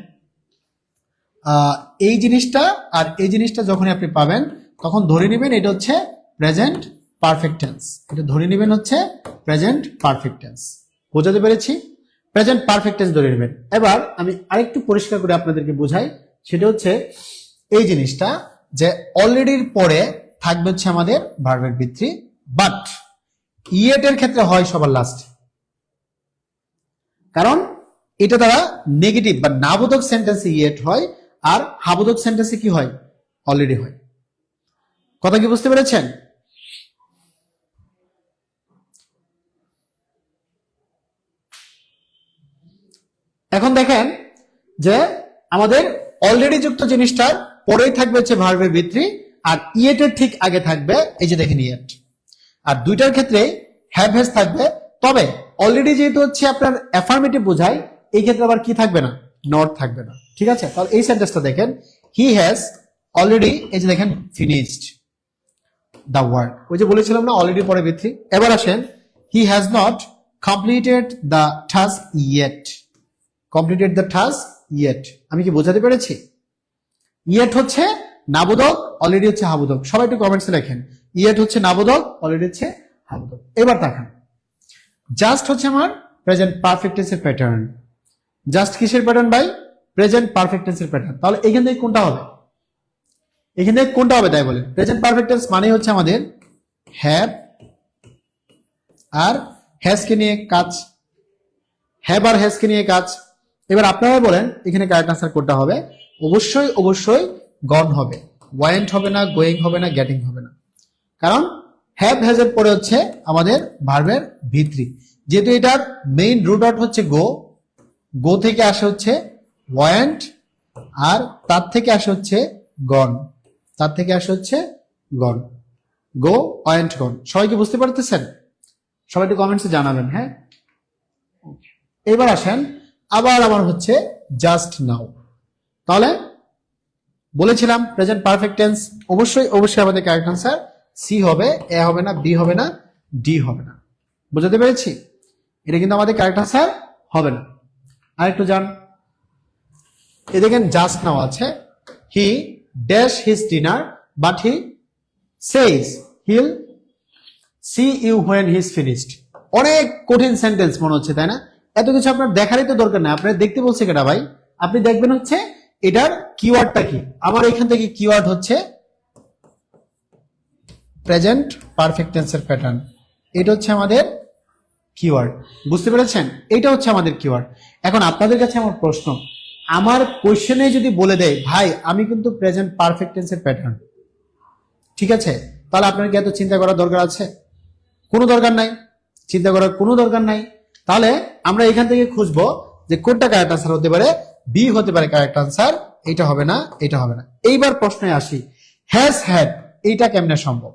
এই জিনিসটা আর এই জিনিসটা যখনই আপনি পাবেন, তখন ধরে নেবেন এটা হচ্ছে প্রেজেন্ট পারফেক্ট টেন্স, এটা ধরে নেবেন হচ্ছে প্রেজেন্ট পারফেক্ট টেন্স। বোঝাতে পেরেছি? প্রেজেন্ট পারফেক্ট টেন্স ধরে নেবেন। এবার আমি আরেকটু পরিষ্কার করে আপনাদেরকে বোঝাই, সেটা হচ্ছে এই জিনিসটা যে অলরেডির পরে থাকবে হচ্ছে আমাদের ভার্বের ভিত্তি, বাট ইয়েটের ক্ষেত্রে হয় সবার লাস্ট, কারণ এটা দ্বারা নেগেটিভ বা নাবোধক সেন্টেন্সে ইয়েট হয়, আর হাবোধক সেন্টেন্সে কি হয়? অলরেডি হয়। কথা কি বুঝতে পেরেছেন? এখন দেখেন যে আমাদের অলরেডি যুক্ত জিনিসটার পরেই থাকবে হচ্ছে ভার্বের ভিত্তি, আর ইয়েটের ঠিক আগে থাকবে এই যে দেখেন ইয়েট। আর দুইটার ক্ষেত্রে হ্যাভ হ্যাজ থাকবে, তবে অলরেডি যেহেতু হচ্ছে আপনার অ্যাফার্মেটিভ বোঝায়, এই ক্ষেত্রে আবার কি থাকবে না? নট থাকবে না, ঠিক আছে? তাহলে এই সেন্টেন্সটা দেখেন, হি হ্যাজ অলরেডি, এই যে দেখেন ফিনিশড দ্য ওয়ার্ক, ওই যে বলেছিলাম না অলরেডি পরে ভিত্তি। এবার আসেন, he has not completed the task yet, completed the task yet. আমি কি বোঝাতে পেরেছি? ইয়েট হচ্ছে নাবোধক, অলরেডি হচ্ছে হাবোধক। সবাই একটু কমেন্টসে লেখেন, ইয়েট হচ্ছে নাবোধক, অলরেডি হচ্ছে হাবোধক। এবার দেখেন, জাস্ট হচ্ছে আমার প্রেজেন্ট পারফেক্ট টেন্সের প্যাটার্ন। জাস্ট কিসের প্যাটার্ন ভাই? প্রেজেন্ট পারফেক্ট টেন্সের প্যাটার্ন। তাহলে এখান থেকে কোনটা হবে? এখান থেকে কোনটা হবে তাই বলেন? প্রেজেন্ট পারফেক্ট টেন্স মানে হচ্ছে আমাদের হ্যাভ আর হ্যাজ কে নিয়ে কাজ, হ্যাভ আর হ্যাজ কে নিয়ে কাজ। এবার আপনারা বলেন এখানে কারেক্ট আনসার কোনটা হবে? অবশ্যই অবশ্যই গন হবে, ওয়েন্ট হবে না, গোয়িং হবে না, গেটিং হবে না। কারণ হ্যাভ হ্যাজ এর পরে হচ্ছে আমাদের ভার্বের ভিত্তি, যেহেতু এটার মেইন রুট আউট হচ্ছে গো, গো থেকে আসে হচ্ছে ওয়েন্ট, আর তার থেকে আসে হচ্ছে গন, তার থেকে আসে হচ্ছে গন, গো ওয়েন্ট গন। সবাই কি বুঝতে পারতেছেন? সবাই একটু কমেন্টসে জানাবেন। হ্যাঁ, এবার আসেন আবার আমার হচ্ছে জাস্ট নাও। তাহলে বলেছিলাম প্রেজেন্ট পারফেক্ট টেন্স, অবশ্যই অবশ্যই আমাদের কারেক্ট আনসার সি হবে, এ হবে না, বি হবে না, ডি হবে না। বুঝতে পেরেছি? এটা কিন্তু আমাদের কারেক্ট আনসার হবে না। আরেকটু যান, এ দেখেন জাস্ট নাও আছে, he dash his dinner but he says he'll see you when he is finished. অনেক কঠিন সেন্টেন্স মনে হচ্ছে, তাই না? এত কিছু আপনার দেখারই তো দরকার নাই, আপনার দেখতে বলছে কেটা ভাই? আপনি দেখবেন হচ্ছে এটার কিওয়ার্ডটা কি। আমার এখান থেকে কিওয়ার্ড হচ্ছে প্রেজেন্ট পারফেক্ট টেন্সের প্যাটার্ন, এটা হচ্ছে আমাদের কিওয়ার্ড। বুঝতে পেরেছেন? এটা হচ্ছে আমাদের কিওয়ার্ড। এখন আপনাদের কাছে আমার প্রশ্ন, আমার কোশ্চেনে যদি বলে দেয় ভাই আমি কিন্তু প্রেজেন্ট পারফেক্ট টেন্সের প্যাটার্ন, ঠিক আছে, তাহলে আপনার কি এত চিন্তা করার দরকার আছে? কোনো দরকার নাই, চিন্তা করার কোনো দরকার নাই। তাহলে আমরা এখান থেকে খুঁজবো যে কোনটা কারেক্ট আনসার হতে পারে। বি হতে পারে কারেক্ট আনসার, এটা হবে না, এটা হবে না। এইবার প্রশ্নে আসি, হ্যাজ হ্যাড এইটা কেমনে সম্ভব?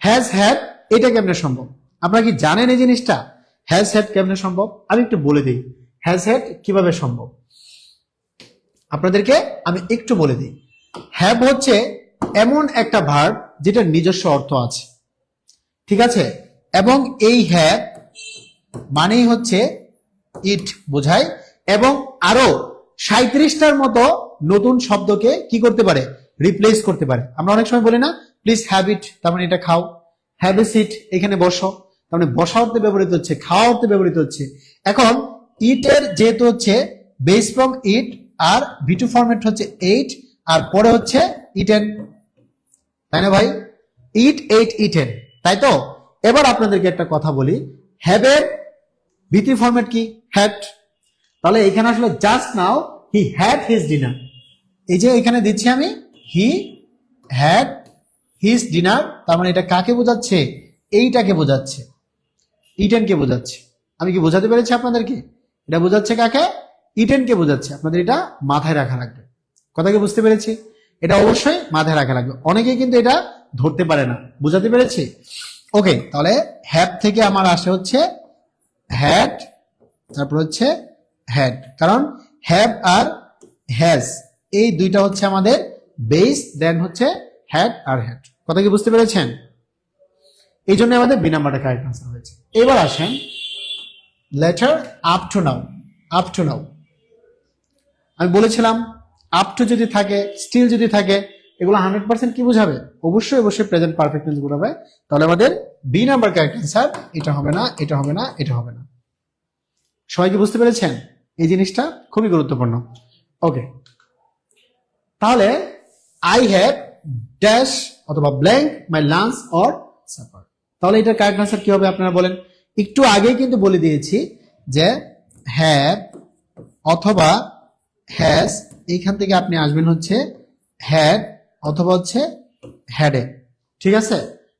হ্যাজ হ্যাড এটা কেমনে সম্ভব? আপনারা কি জানেন এই জিনিসটা? হ্যাজ হ্যাড কেমনে সম্ভব আমি একটু বলে দিই। হ্যাজ হ্যাড কিভাবে সম্ভব আপনাদেরকে আমি একটু বলে দিই। হ্যাভ হচ্ছে এমন একটা ভার্ব যেটার নিজস্ব অর্থ আছে, ঠিক আছে, এবং এই হ্যাভ মানেই হচ্ছে ইট বোঝায়, এবং আরো 37টার মতো নতুন শব্দকে কি করতে পারে? রিপ্লেস করতে পারে। আমরা অনেক সময় বলি না প্লিজ হ্যাভ ইট, তার মানে এটা খাও। হ্যাভ এ সিট, এখানে বসো, তার মানে বসা অর্থে ব্যবহৃত হচ্ছে, খাওয়া অর্থে ব্যবহৃত হচ্ছে। এখন ইট এর যেহেতু হচ্ছে বেস ফ্রম ইট, আর ভি2 ফরম্যাট হচ্ছে এইট, আর পরে হচ্ছে ইটেন, তাই না ভাই? ইট এইট ইটেন, তাই তো? এবার আপনাদেরকে একটা কথা বলি, হ্যাভ এর ভি3 ফরম্যাট কি? হ্যাড। তাহলে এখানে আসলে just now he had his dinner, এই যে এখানে দিচ্ছি আমি হি হ্যাড হিজ ডিনার, তার মানে এটা কাকে বোঝাচ্ছে? এইটাকে বোঝাচ্ছে, ইটেনকে বোঝাচ্ছে। আমি কি বোঝাতে পেরেছি আপনাদেরকে? এটা বোঝাচ্ছে কাকে? ইটেনকে বোঝাচ্ছে। আপনাদের এটা মাথায় রাখা লাগবে। কথা কি বুঝতে পেরেছি? এটা অবশ্যই মাথায় রাখা লাগবে। অনেকেই কিন্তু এটা ধরতে পারে না। বুঝাতে পেরেছি? ওকে, তাহলে হ্যাভ থেকে আমার আসে হচ্ছে হ্যাড, তারপর হচ্ছে হ্যাড, কারণ হ্যাভ আর হ্যাজ এই দুইটা হচ্ছে আমাদের বেস, দেন হচ্ছে হ্যাড আর হ্যাড। কথা কি বুঝতে পেরেছেন? এই জন্য আমাদের বি নাম্বারটা কারেক্ট আনসার হয়েছে। এবার আসেন later up to now. Up to now আমি বলেছিলাম আপ টু যদি থাকে, স্টিল যদি থাকে, এগুলো 100% কি বোঝাবে? অবশ্যই অবশ্যই প্রেজেন্ট পারফেক্ট টেন্স বোঝাবে। তাহলে আমাদের বি নাম্বার কারেক্ট আনসার, এটা হবে না, এটা হবে না, এটা হবে না। সবাই কি বুঝতে পেরেছেন? এই জিনিসটা খুবই গুরুত্বপূর্ণ। ওকে, তাহলে আই হ্যাভ ড্যাশ অথবা blank my lunch or supper, তাহলে এটার কারেক্ট আনসার কি হবে আপনারা বলেন? একটু আগে কিন্তু বলে দিয়েছি যে হ্যাভ অথবা হ্যাজ, এইখান থেকে আপনি আসবেন হচ্ছে হ্যাড অথবা হচ্ছে হ্যাডে, ঠিক আছে?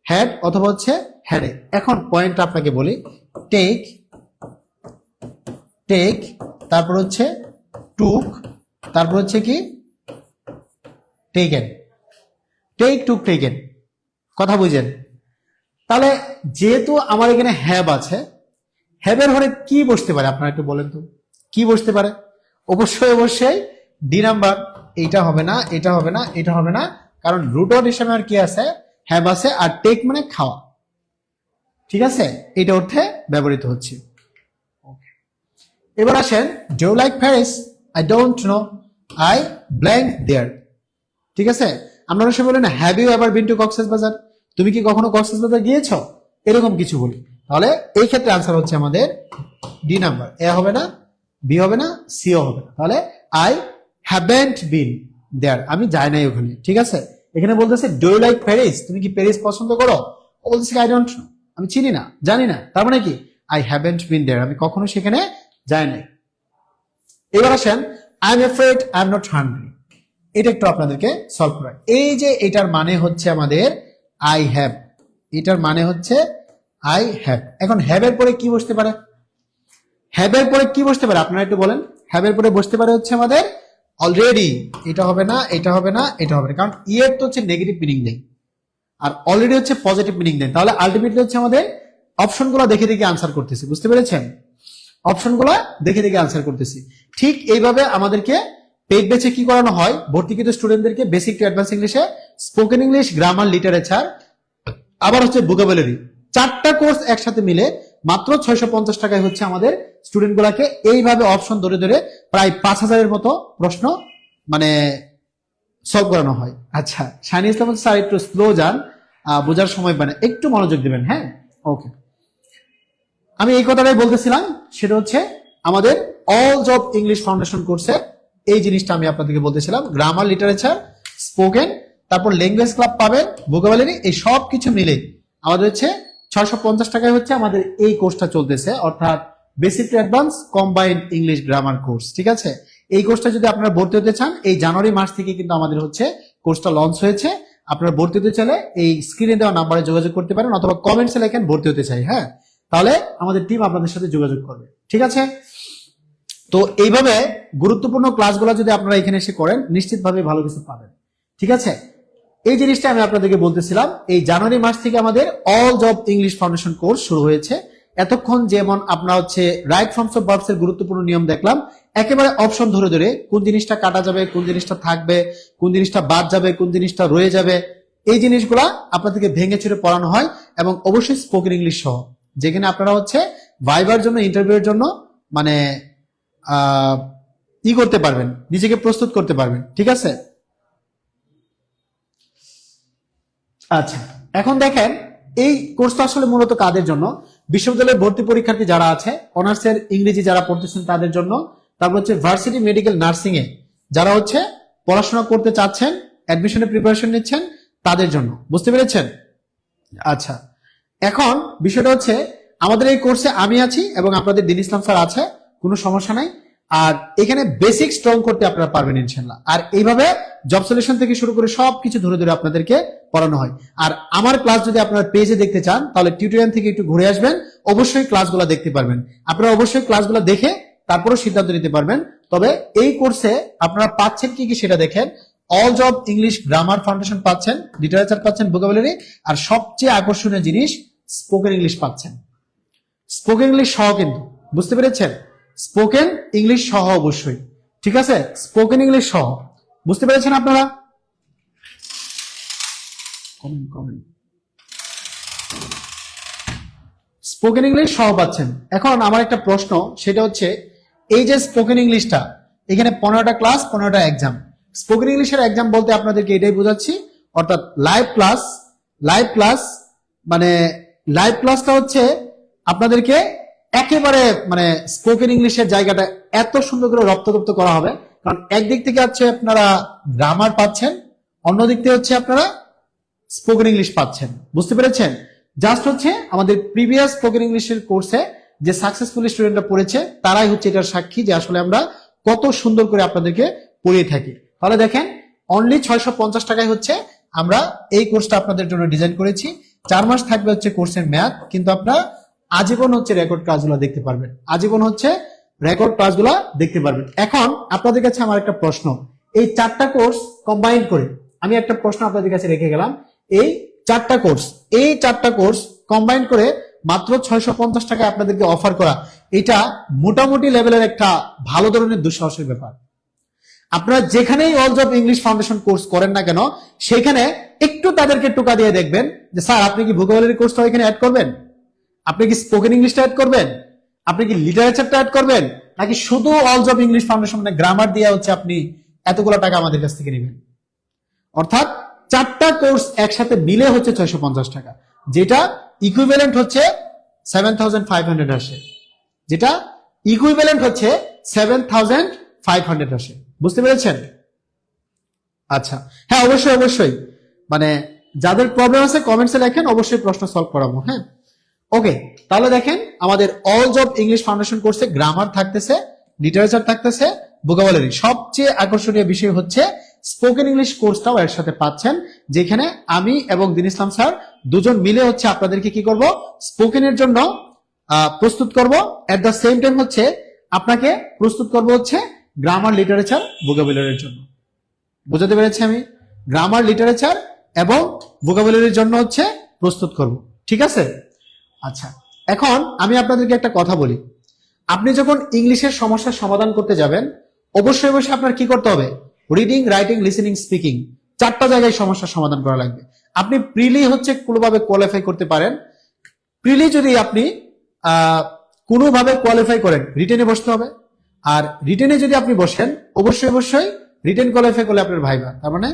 হ্যাড অথবা হচ্ছে হ্যাডে। এখন পয়েন্ট আপনাকে বলি, টেক, টেক, তারপর হচ্ছে টুক, তারপর হচ্ছে কি টেকেন। টেক, টুক, টেকেন, কথা বুঝেন? তাহলে যেহেতু আমার এখানে হ্যাভ আছে, হ্যাভের ঘরে কি বসতে পারে আপনারা একটু বলেন তো, কি বসতে পারে? অবশ্যই অবশ্যই ডি নাম্বার। এইটা হবে না, এটা হবে না, এটা হবে না, কারণ রুট ওয়ার্ড হিসেবে আর কি আছে? হ্যাভ আছে, আর টেক মানে খাওয়া, ঠিক আছে? এটা অর্থে ব্যবহৃত হচ্ছে। এবার আসেন, do you like Paris? I don't know, I blank there, ঠিক আছে? আমরা অবশ্যই বলি না have you ever been to Cox's Bazar? তুমি কি কখনো কক্সবাজার গিয়েছো? এরকম কিছু বলি। তাহলে এই ক্ষেত্রে আনসার হচ্ছে আমাদের ডি নাম্বার। এ হবে না, বি হবে না, সিও হবে না। তাহলে আই হ্যাভেন্ট বিন দেয়ার, আমি যাই নাই ওখানে, ঠিক আছে? এখানে বলতেছে ডু ইউ লাইক প্যারিস? তুমি কি প্যারিস পছন্দ করো? ও বলতেছে আই ডোন্ট নো, আমি চিনি না, জানি না। তার মানে কি? আই হ্যাভেন্ট বিন দেয়ার, আমি কখনো সেখানে যাই নাই। এবার আসেন, I am afraid I am not hungry, এটা একটু আপনাদেরকে সলভ করা। এই যে এটার মানে হচ্ছে আমাদের আই হ্যাভ, এটার মানে হচ্ছে আই হ্যাভ। এখন হ্যাভ এর পরে কি বসতে পারে? হ্যাভ এর পরে কি বসতে পারে আপনারা একটু বলেন? হ্যাভ এর পরে বসতে পারে হচ্ছে আমাদের অলরেডি, এটা হবে না, এটা হবে না, এটা হবে না, কারণ ইয়ের তো হচ্ছে নেগেটিভ মিনিং দেয়, আর অলরেডি হচ্ছে পজিটিভ মিনিং দেয়। তাহলে আলটিমেটলি হচ্ছে আমাদের অপশনগুলো দেখে দেখে আনসার করতেছি, বুঝতে পেরেছেন? অপশনগুলো দেখে দেখে আনসার করতেছি। ঠিক এইভাবে আমাদেরকে পেইড ব্যাচে কি করানো হয়, ভর্তিকৃত স্টুডেন্টদেরকে বেসিক টু অ্যাডভান্স ইংলিশে স্পোকেন ইংলিশ, গ্রামার, লিটারেচার, আবার হচ্ছে ভোকাবুলারি, 4টা কোর্স একসাথে মিলে মাত্র 650 টাকায় হচ্ছে আমাদের স্টুডেন্ট গুলাকে এইভাবে অপশন ধরে ধরে প্রায় 5000-এর মতো প্রশ্ন মানে সলভ করানো হয়। আচ্ছা, শাইনি ইসলাম স্যার একটু স্লো যান, বোঝার সময় মানে একটু মনোযোগ দিবেন। হ্যাঁ, ওকে। আমি এই কথাটাই বলতেছিলাম, সেটা হচ্ছে আমাদের অল জব ইংলিশ ফাউন্ডেশন কোর্সে এই জিনিসটা আমি আপনাদেরকে বলতেছিলাম, গ্রামার, লিটারেচার, স্পোকেন, তারপর ল্যাঙ্গুয়েজ ক্লাব পাবেন, ভোকাবুলারি, এই সব কিছু মিলে আমাদের হচ্ছে 650 টাকায় হচ্ছে আমাদের এই কোর্সটা চলতেছে, অর্থাৎ basic to advance combined English grammar course. ঠিক আছে, এই কোর্সটা যদি আপনারা ভর্তি হতে চান, এই জানুয়ারি মাস থেকে কিন্তু আমাদের হচ্ছে কোর্সটা লঞ্চ হয়েছে। আপনারা ভর্তি হতে চাইলে এই স্ক্রিনে দেওয়া নাম্বারে যোগাযোগ করতে পারেন, অথবা কমেন্টসে লেখেন ভর্তি হতে চাই। হ্যাঁ, তাহলে আমাদের টিম আপনাদের সাথে যোগাযোগ করবে। ঠিক আছে, তো এইভাবে গুরুত্বপূর্ণ ক্লাসগুলো যদি আপনারা এখানে এসে করেন, নিশ্চিতভাবে ভালো কিছু পাবেন। ঠিক আছে, এই জিনিসটা আমি আপনাদেরকে বলতেছিলাম, এই জানুয়ারি মাস থেকে আমাদের all job English foundation course শুরু হয়েছে। এতক্ষণ যেমন আপনারা হচ্ছে রাইট ফর্মস অফ ভার্বস এর গুরুত্বপূর্ণ নিয়ম দেখলাম, একেবারে অপশন ধরে ধরে কোন জিনিসটা কাটা যাবে, কোন জিনিসটা থাকবে, কোন জিনিসটা বাদ যাবে, কোন জিনিসটা রয়ে যাবে, এই জিনিসগুলা আপনাদেরকে ভেঙে চুরে পড়ানো হয়, এবং অবশ্যই স্পোকেন ইংলিশ সহ, যেখানে আপনারা হচ্ছে ভাইবার জন্য, ইন্টারভিউর জন্য মানে ই করতে পারবেন, নিজেকে প্রস্তুত করতে পারবেন। ঠিক আছে, আচ্ছা, এখন দেখেন এই কোর্সটা আসলে মূলত কাদের জন্য? বিশ্ববিদ্যালয়ের ভর্তি পরীক্ষার্থী যারা আছে, অনার্সের ইংরেজি যারা পড়তেছেন তাদের জন্য, তারপর হচ্ছে ভার্সিটি মেডিকেল নার্সিং এ যারা হচ্ছে পড়াশোনা করতে চাচ্ছেন, অ্যাডমিশনের প্রিপারেশন নিচ্ছেন, তাদের জন্য। বুঝতে পেরেছেন? আচ্ছা, এখন বিষয়টা হচ্ছে আমাদের এই কোর্সে আমি আছি এবং আপনাদের দিন ইসলাম স্যার আছে, কোনো সমস্যা নাই। আর এখানে বেসিক স্ট্রং করতে আপনারা পারবেন ইনশাল্লাহ। আর এইভাবে জব সলিউশন থেকে শুরু করে সবকিছু ধরে ধরে আপনাদেরকে পড়ানো হয়। আর আমার ক্লাস যদি আপনারা পেজে দেখতে চান, তাহলে টিউটোরিয়াল থেকে একটু ঘুরে আসবেন, অবশ্যই ক্লাসগুলো দেখতে পারবেন। আপনারা অবশ্যই ক্লাসগুলো দেখে তারপরেও সিদ্ধান্ত নিতে পারবেন। তবে এই কোর্সে আপনারা পাচ্ছেন কি কি সেটা দেখেন। All job English grammar foundation পাচ্ছেন, লিটারেচার পাচ্ছেন, ভোকাবুলারি, আর সবচেয়ে আকর্ষণীয় জিনিস স্পোকেন ইংলিশ পাচ্ছেন। স্পোকেন ইংলিশ সহ কিন্তু, বুঝতে পেরেছেন? স্পোকেন ইংলিশ সহ অবশ্যই। ঠিক আছে, স্পোকেন ইংলিশ সহ, বুঝতে পেরেছেন আপনারা? স্পোকেন ইংলিশ সহ পাচ্ছেন। এখন আমার একটা প্রশ্ন, সেটা হচ্ছে এই যে স্পোকেন ইংলিশটা, এখানে 15টা ক্লাস, 15টা এক্সাম। স্পোকেন ইংলিশের এক্সাম বলতে আপনাদেরকে এটাই বোঝাচ্ছি, অর্থাৎ লাইভ ক্লাস। লাইভ ক্লাস মানে লাইভ ক্লাসটা হচ্ছে আপনাদেরকে একেবারে মানে স্পোকেন ইংলিশের জায়গাটা এত সুন্দর করে রপ্তারপ্ত করা হবে, কারণ একদিক থেকে হচ্ছে আপনারা গ্রামার পাচ্ছেন, অন্যদিক থেকে হচ্ছে আপনারা স্পোকেন ইংলিশ পাচ্ছেন। বুঝতে পেরেছেন? জাস্ট হচ্ছে আমাদের প্রিভিয়াস স্পোকেন ইংলিশের কোর্সে যে সাকসেসফুল স্টুডেন্টরা পড়েছে, তারাই হচ্ছে এটার সাক্ষী যে আসলে আমরা কত সুন্দর করে আপনাদেরকে পড়িয়ে থাকি। তাহলে দেখেন, অনলি 650 টাকায় হচ্ছে আমরা এই কোর্সটা আপনাদের জন্য ডিজাইন করেছি। 4 মাস থাকবে হচ্ছে কোর্সের মেয়াদ, কিন্তু আপনারা আজীবন হচ্ছে রেকর্ড ক্লাসগুলো দেখতে পারবেন, আজীবন হচ্ছে রেকর্ড ক্লাসগুলো দেখতে পারবেন। এখন আপনাদের কাছে আমার একটা প্রশ্ন, এই 4টা কোর্স কম্বাইন করে আমি একটা প্রশ্ন আপনাদের কাছে রেখে গেলাম। এই 4টা কোর্স কম্বাইন করে মাত্র 650 টাকায় আপনাদেরকে অফার করা, এটা মোটামুটি লেভেলের একটা ভালো ধরনের দুঃসাহসের ব্যাপার। আপনারা যেখানেই all job English foundation course করেন না কেন, সেখানে একটু তাদেরকে টোকা দিয়ে দেখবেন যে স্যার আপনি কি ভোকাবুলারি কোর্সটা এখানে অ্যাড করবেন, আপনি কি স্পোকেন ইংলিশটা অ্যাড করবেন, আপনি কি লিটারেচারটা অ্যাড করবেন, নাকি শুধু অল জব ইংলিশ ফাউন্ডেশন মানে গ্রামার দিয়ে হচ্ছে আপনি এতগুলো টাকা আমাদের কাছ থেকে নেবেন। অর্থাৎ 4টা কোর্স একসাথে মিলে হচ্ছে 650 টাকা, যেটা ইকুইভ্যালেন্ট হচ্ছে 7500 আসে, যেটা ইকুইভ্যালেন্ট হচ্ছে 7500 আসে। বুঝতে পেরেছেন? আচ্ছা, হ্যাঁ, অবশ্যই অবশ্যই, মানে যাদের প্রবলেম আছে কমেন্টসে লেখেন, অবশ্যই প্রশ্ন সলভ করাবো। হ্যাঁ, ওকে। তাহলে দেখেন, আমাদের অল জব ইংলিশ ফাউন্ডেশন কোর্সে গ্রামার থাকতেছে, লিটারেচার থাকতেছে, ভোকাবুলারি, সবচেয়ে আকর্ষণীয় বিষয় হচ্ছে স্পোকেন ইংলিশ কোর্সটাও এর সাথে পাচ্ছেন, যেখানে আমি এবং দিন ইসলাম স্যার দুজন মিলে হচ্ছে আপনাদেরকে কি করব, স্পোকেনের জন্য প্রস্তুত করব, এট দ্য সেম টাইম হচ্ছে আপনাকে প্রস্তুত করব হচ্ছে গ্রামার, লিটারেচার, ভোকাবুলারির জন্য। বুঝাতে পেরেছি আমি? গ্রামার, লিটারেচার এবং ভোকাবুলারির জন্য হচ্ছে প্রস্তুত করব। ঠিক আছে? আচ্ছা, এখন আমি আপনাদেরকে একটা কথা বলি, আপনি যখন ইংলিশের সমস্যার সমাধান করতে যাবেন, অবশ্যই অবশ্যই আপনার কি করতে হবে? রিডিং, রাইটিং, লিসেনিং, স্পিকিং, 4টা জায়গায় সমস্যার সমাধান করা লাগবে। আপনি প্রিলি হচ্ছে কোনোভাবে কোয়ালিফাই করতে পারেন। প্রিলি যদি আপনি কোনোভাবে কোয়ালিফাই করেন, রিটেনে বসতে হবে। আর রিটেনে যদি আপনি বসেন, অবশ্যই অবশ্যই রিটেন কোয়ালিফাই করলে আপনার ভাইবা, তার মানে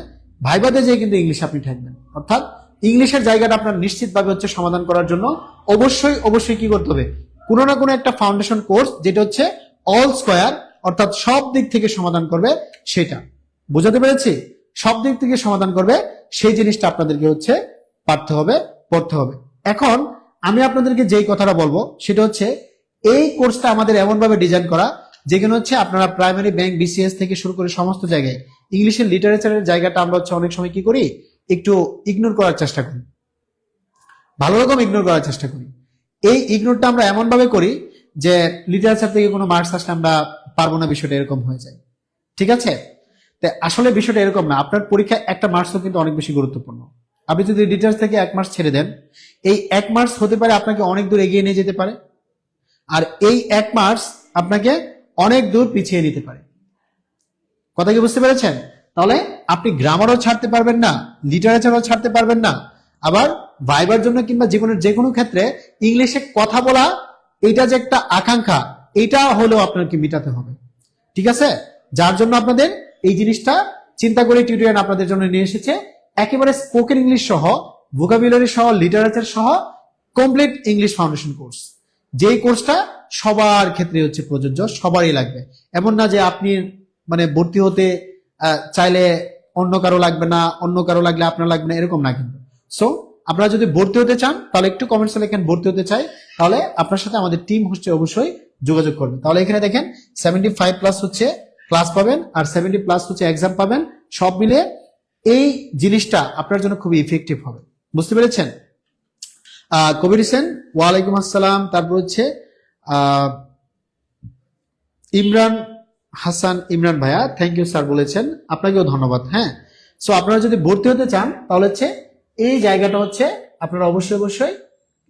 ভাইবাতে যেয়ে কিন্তু ইংলিশ আপনি থাকবেন। অর্থাৎ ইংলিশের জায়গাটা আপনার নিশ্চিতভাবে হচ্ছে সমাধান করার জন্য অবশ্যই অবশ্যই কি করতে হবে, কোনো না কোনো একটা ফাউন্ডেশন কোর্স যেটা হচ্ছে অল স্কোয়ার, অর্থাৎ সব দিক থেকে সমাধান করবে, সেটা বোঝাতে পেরেছি? সব দিক থেকে সমাধান করবে সেই জিনিসটা আপনাদেরকে হচ্ছে পারতে হবে, পড়তে হবে। এখন আমি আপনাদেরকে যেই কথাটা বলবো সেটা হচ্ছে এই কোর্সটা আমাদের এমন ভাবে ডিজাইন করা যেখানে হচ্ছে আপনারা প্রাইমারি, ব্যাংক, বিসিএস থেকে শুরু করে সমস্ত জায়গায় ইংলিশের লিটারেচারের জায়গাটা আমরা হচ্ছে অনেক সময় কি করি, একটু ইগনোর করার চেষ্টা করি, ভালো রকম ইগনোর করার চেষ্টা করি। এই ইগনোরটা আমরা এমন ভাবে করি যে লিটারেচার থেকে কোনো মার্কস আসলে আমরা পারবো না, বিষয়টা এরকম হয়ে যায়। ঠিক আছে? আসলে বিষয়টা এরকম না। আপনার পরীক্ষায় একটা মার্কসও কিন্তু অনেক বেশি গুরুত্বপূর্ণ। আপনি যদি লিটারেচার থেকে 1 মার্কস ছেড়ে দেন, এই 1 মার্কস হতে পারে আপনাকে অনেক দূর এগিয়ে নিয়ে যেতে পারে, আর এই 1 মার্কস আপনাকে অনেক দূর পিছিয়ে নিতে পারে। কথা কি বুঝতে পেরেছেন? তাহলে আপনি গ্রামারও ছাড়তে পারবেন না, লিটারেচারও ছাড়তে পারবেন না, আবার ভাইবার জন্য কিংবা জীবনের যে কোনো ক্ষেত্রে ইংলিশে কথা বলা, এটা যে একটা আকাঙ্ক্ষা, এটা হলেও আপনাকে মিটাতে হবে। ঠিক আছে? যার জন্য আপনাদের এই জিনিসটা চিন্তা করে টিউটোরিয়াল আপনাদের জন্য নিয়ে এসেছে, একেবারে স্পোকেন ইংলিশ সহ, ভোকাবুলারি সহ, লিটারেচার সহ কমপ্লিট ইংলিশ ফাউন্ডেশন কোর্স। যেই কোর্সটা সবার ক্ষেত্রে হচ্ছে প্রযোজ্য, সবারই লাগবে। এমন না যে আপনি মানে ভর্তি হতে চাইলে অন্য কারো লাগবে না, অন্য কারো লাগলে আপনার লাগবে না, এরকম না কিন্তু। সো আপনারা যদি ভর্তি হতে চান তাহলে একটু কমেন্টসে লেখেন ভর্তি হতে চাই, তাহলে আপনার সাথে আমাদের টিম হচ্ছে অবশ্যই যোগাযোগ করবে। তাহলে এখানে দেখেন 75+ হচ্ছে ক্লাস পাবেন আর 70+ হচ্ছে এক্সাম পাবেন, সব মিলে এই জিনিসটা আপনার জন্য খুবই ইফেক্টিভ হবে। বুঝতে পেরেছেন? কবির হোসেন, ওয়ালাইকুম আসসালাম। তারপর হচ্ছে ইমরান হাসান, ইমরান ভাইয়া, থ্যাংক ইউ স্যার বলেছেন, আপনাকেও ধন্যবাদ। হ্যাঁ, সো আপনারা যদি ভর্তি হতে চান তাহলে হচ্ছে এই জায়গাটা হচ্ছে আপনারা অবশ্যই অবশ্যই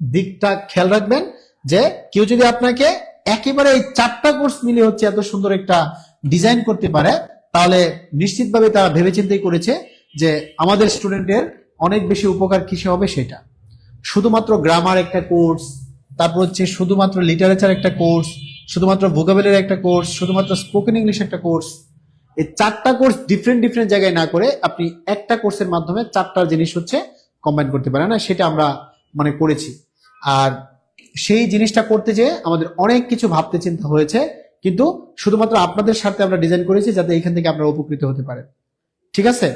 দিকটা খেয়াল রাখবেন যে কেউ যদি আপনাকে একেবারে এই 4টা কোর্স মিলে হচ্ছে এত সুন্দর একটা ডিজাইন করতে পারে, তাহলে নিশ্চিতভাবে তারা ভেবেচিন্তেই করেছে যে আমাদের স্টুডেন্টের অনেক বেশি উপকার কিসে হবে সেটা। শুধুমাত্র গ্রামার একটা কোর্স, তারপর হচ্ছে শুধুমাত্র লিটারেচার একটা কোর্স, শুধুমাত্র ভোকাবুলারি একটা কোর্স, শুধুমাত্র স্পোকেন ইংলিশ একটা কোর্স, এই 4টা কোর্স ডিফারেন্ট ডিফারেন্ট জায়গায় না করে আপনি একটা কোর্সের মাধ্যমে 4টা জিনিস হচ্ছে কম্বাইন করতে পারেন না, সেটা আমরা মানে করেছি। আর সেই জিনিসটা করতে যেয়ে আমাদের অনেক কিছু ভাবতে চিন্তা হয়েছে, কিন্তু শুধুমাত্র আপনাদের স্বার্থে আমরা ডিজাইন করেছি যাতে এখান থেকে আপনারা উপকৃত হতে পারেন। ঠিক আছে?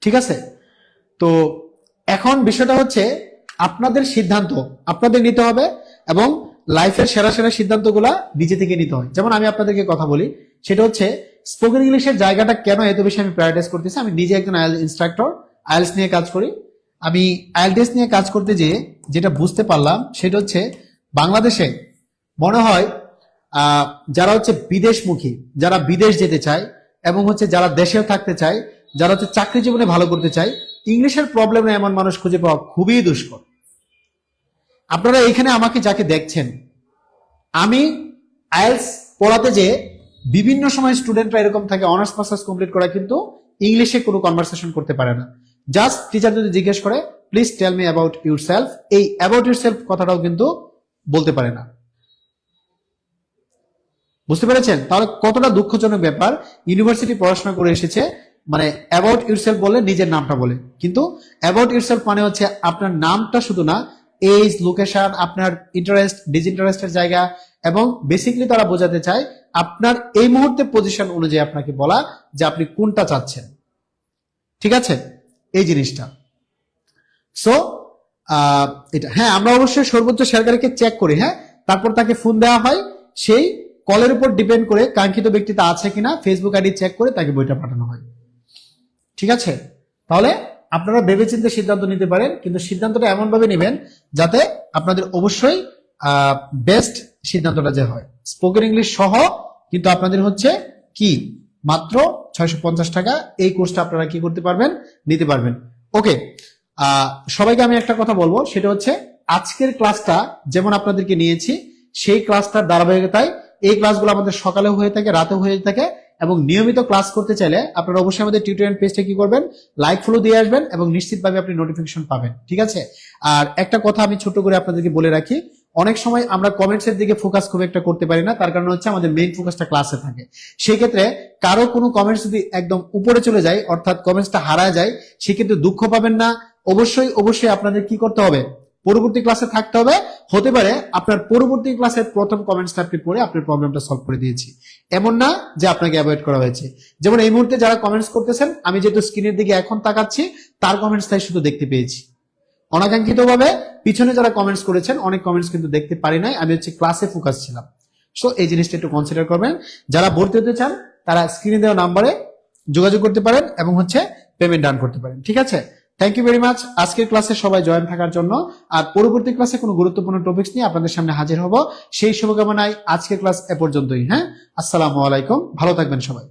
ঠিক আছে, তো এখন বিষয়টা হচ্ছে আপনাদের সিদ্ধান্ত আপনাদের নিতে হবে, এবং লাইফের সেরা সেরা সিদ্ধান্তগুলা নিজে থেকে নিতে হয়। যেমন আমি আপনাদেরকে কথা বলি, সেটা হচ্ছে স্পোকেন ইংলিশের জায়গাটা কেন এত বেশি আমি প্রায়োরিটাইজ করতেছি। আমি নিজে একজন আইএলটিএস ইনস্ট্রাক্টর, আইএলটিএস নিয়ে কাজ করি। আমি আইএলটিএস নিয়ে কাজ করতে যেয়ে যেটা বুঝতে পারলাম সেটা হচ্ছে বাংলাদেশে মনে হয় যারা হচ্ছে বিদেশমুখী, যারা বিদেশ যেতে চায়, এবং হচ্ছে যারা দেশেও থাকতে চায়, যারা হচ্ছে চাকরি জীবনে ভালো করতে চায়, ইংলিশের প্রবলেম না এমন মানুষ খুঁজে পাওয়া খুবই দুষ্কর। আপনারা এখানে আমাকে যাকে দেখছেন, আমি আইএলটিএস পড়াতে যে বিভিন্ন সময় স্টুডেন্টরা এরকম থাকে অনার্স মাস্টার্স কমপ্লিট করা কিন্তু ইংলিশে কোনো কনভারসেশন করতে পারে না। জাস্ট টিচার যদি জিজ্ঞেস করে please tell me about yourself, এই অ্যাবাউট ইউরসেলফ কথাটাও কিন্তু বলতে পারে না। বুঝতে পেরেছেন? তাহলে কতটা দুঃখজনক ব্যাপার, ইউনিভার্সিটি পড়াশোনা করে এসেছে, মানে অ্যাবাউট ইউরসেলফ বলে নিজের নামটা বলে, কিন্তু অ্যাবাউট ইউরসেলফ মানে হচ্ছে আপনার নামটা শুধু না, এজ, লোকেশন, আপনার ইন্টারেস্ট, ডিসইন্টারেস্টের জায়গা, এবং বেসিক্যালি তারা বোঝাতে চায় আপনার এই মুহূর্তে পজিশন অনুযায়ী আপনাকে বলা যে আপনি কোনটা চাচ্ছেন। ঠিক আছে, এই জিনিসটা। সো এটা হ্যাঁ, আমরা অবশ্যই সর্বোচ্চ শেয়ারকারীকে চেক করি, হ্যাঁ, তারপর তাকে ফোন দেওয়া হয়, সেই কলের উপর ডিপেন্ড করে কাঙ্ক্ষিত ব্যক্তিটা আছে কিনা ফেসবুক আইডি চেক করে তাকে বইটা পাঠানো হয়। ঠিক আছে, তাহলে আপনারা ভেবেচিন্তে সিদ্ধান্ত নিতে পারেন, কিন্তু সিদ্ধান্তটা এমন ভাবে নেবেন যাতে আপনাদের অবশ্যই বেস্ট সিদ্ধান্তটা যে হয়। স্পোকেন ইংলিশ সহ কিন্তু আপনাদের হচ্ছে কি মাত্র 650 টাকা, এই কোর্সটা আপনারা কি করতে পারবেন, নিতে পারবেন। ওকে, সবাইকে আমি একটা কথা বলবো, সেটা হচ্ছে আজকের ক্লাসটা যেমন আপনাদেরকে নিয়েছি, সেই ক্লাসটার ধারাবাহিকতায় এই ক্লাসগুলো আমাদের সকালেও হয়ে থাকে, রাতেও হয়ে থাকে, এবং নিয়মিত ক্লাস করতে চাইলে আপনারা অবশ্যই আমাদের টিউটোরিয়াল পেজটা কি করবেন, লাইক ফলো দিয়ে আসবেন, এবং নিশ্চিতভাবে আপনি নোটিফিকেশন পাবেন। ঠিক আছে, আর একটা কথা আমি ছোট করে আপনাদেরকে বলে রাখি, অনেক সময় আমরা কমেন্টসের দিকে ফোকাস খুব একটা করতে পারি না, তার কারণ হচ্ছে আমাদের মেইন ফোকাসটা ক্লাসে থাকে। সেই ক্ষেত্রে কারো কোনো কমেন্টস যদি একদম উপরে চলে যায়, অর্থাৎ কমেন্টসটা হারায় যায়, সেক্ষেত্রে দুঃখ পাবেন না। অবশ্যই আপনাদের কি করতে হবে, পরবর্তী ক্লাসে থাকতে হবে। হতে পারে আপনার পরবর্তী ক্লাসের প্রথম কমেন্টসটা আপনি পড়ে আপনার প্রবলেমটা সলভ করে দিয়েছি, এমন না যে আপনাকে অ্যাভয়েড করা হয়েছে। যেমন এই মুহূর্তে যারা কমেন্টস করতেছেন, আমি যেহেতু স্ক্রিনের দিকে এখন তাকাচ্ছি, তার কমেন্টসটাই শুধু দেখতে পেয়েছি। অনাকাঙ্ক্ষিতভাবে পিছনে যারা কমেন্টস করেছেন, অনেক কমেন্টস কিন্তু দেখতে পারি নাই, আমি হচ্ছে ক্লাসে ফোকাস ছিলাম। সো এই জিনিসটা একটু কনসিডার করবেন। যারা ভর্তি হতে চান তারা স্ক্রিনে দেওয়া নাম্বারে যোগাযোগ করতে পারেন এবং হচ্ছে পেমেন্ট ডান করতে পারেন। ঠিক আছে, থ্যাংক ইউ ভেরি মাচ আজকের ক্লাসে সবাই জয়েন থাকার জন্য। আর পরবর্তী ক্লাসে কোনো গুরুত্বপূর্ণ টপিকস নিয়ে আপনাদের সামনে হাজির হব, সেই শুভকামনায় আজকের ক্লাস এ পর্যন্তই। হ্যাঁ, আসসালামু আলাইকুম, ভালো থাকবেন সবাই।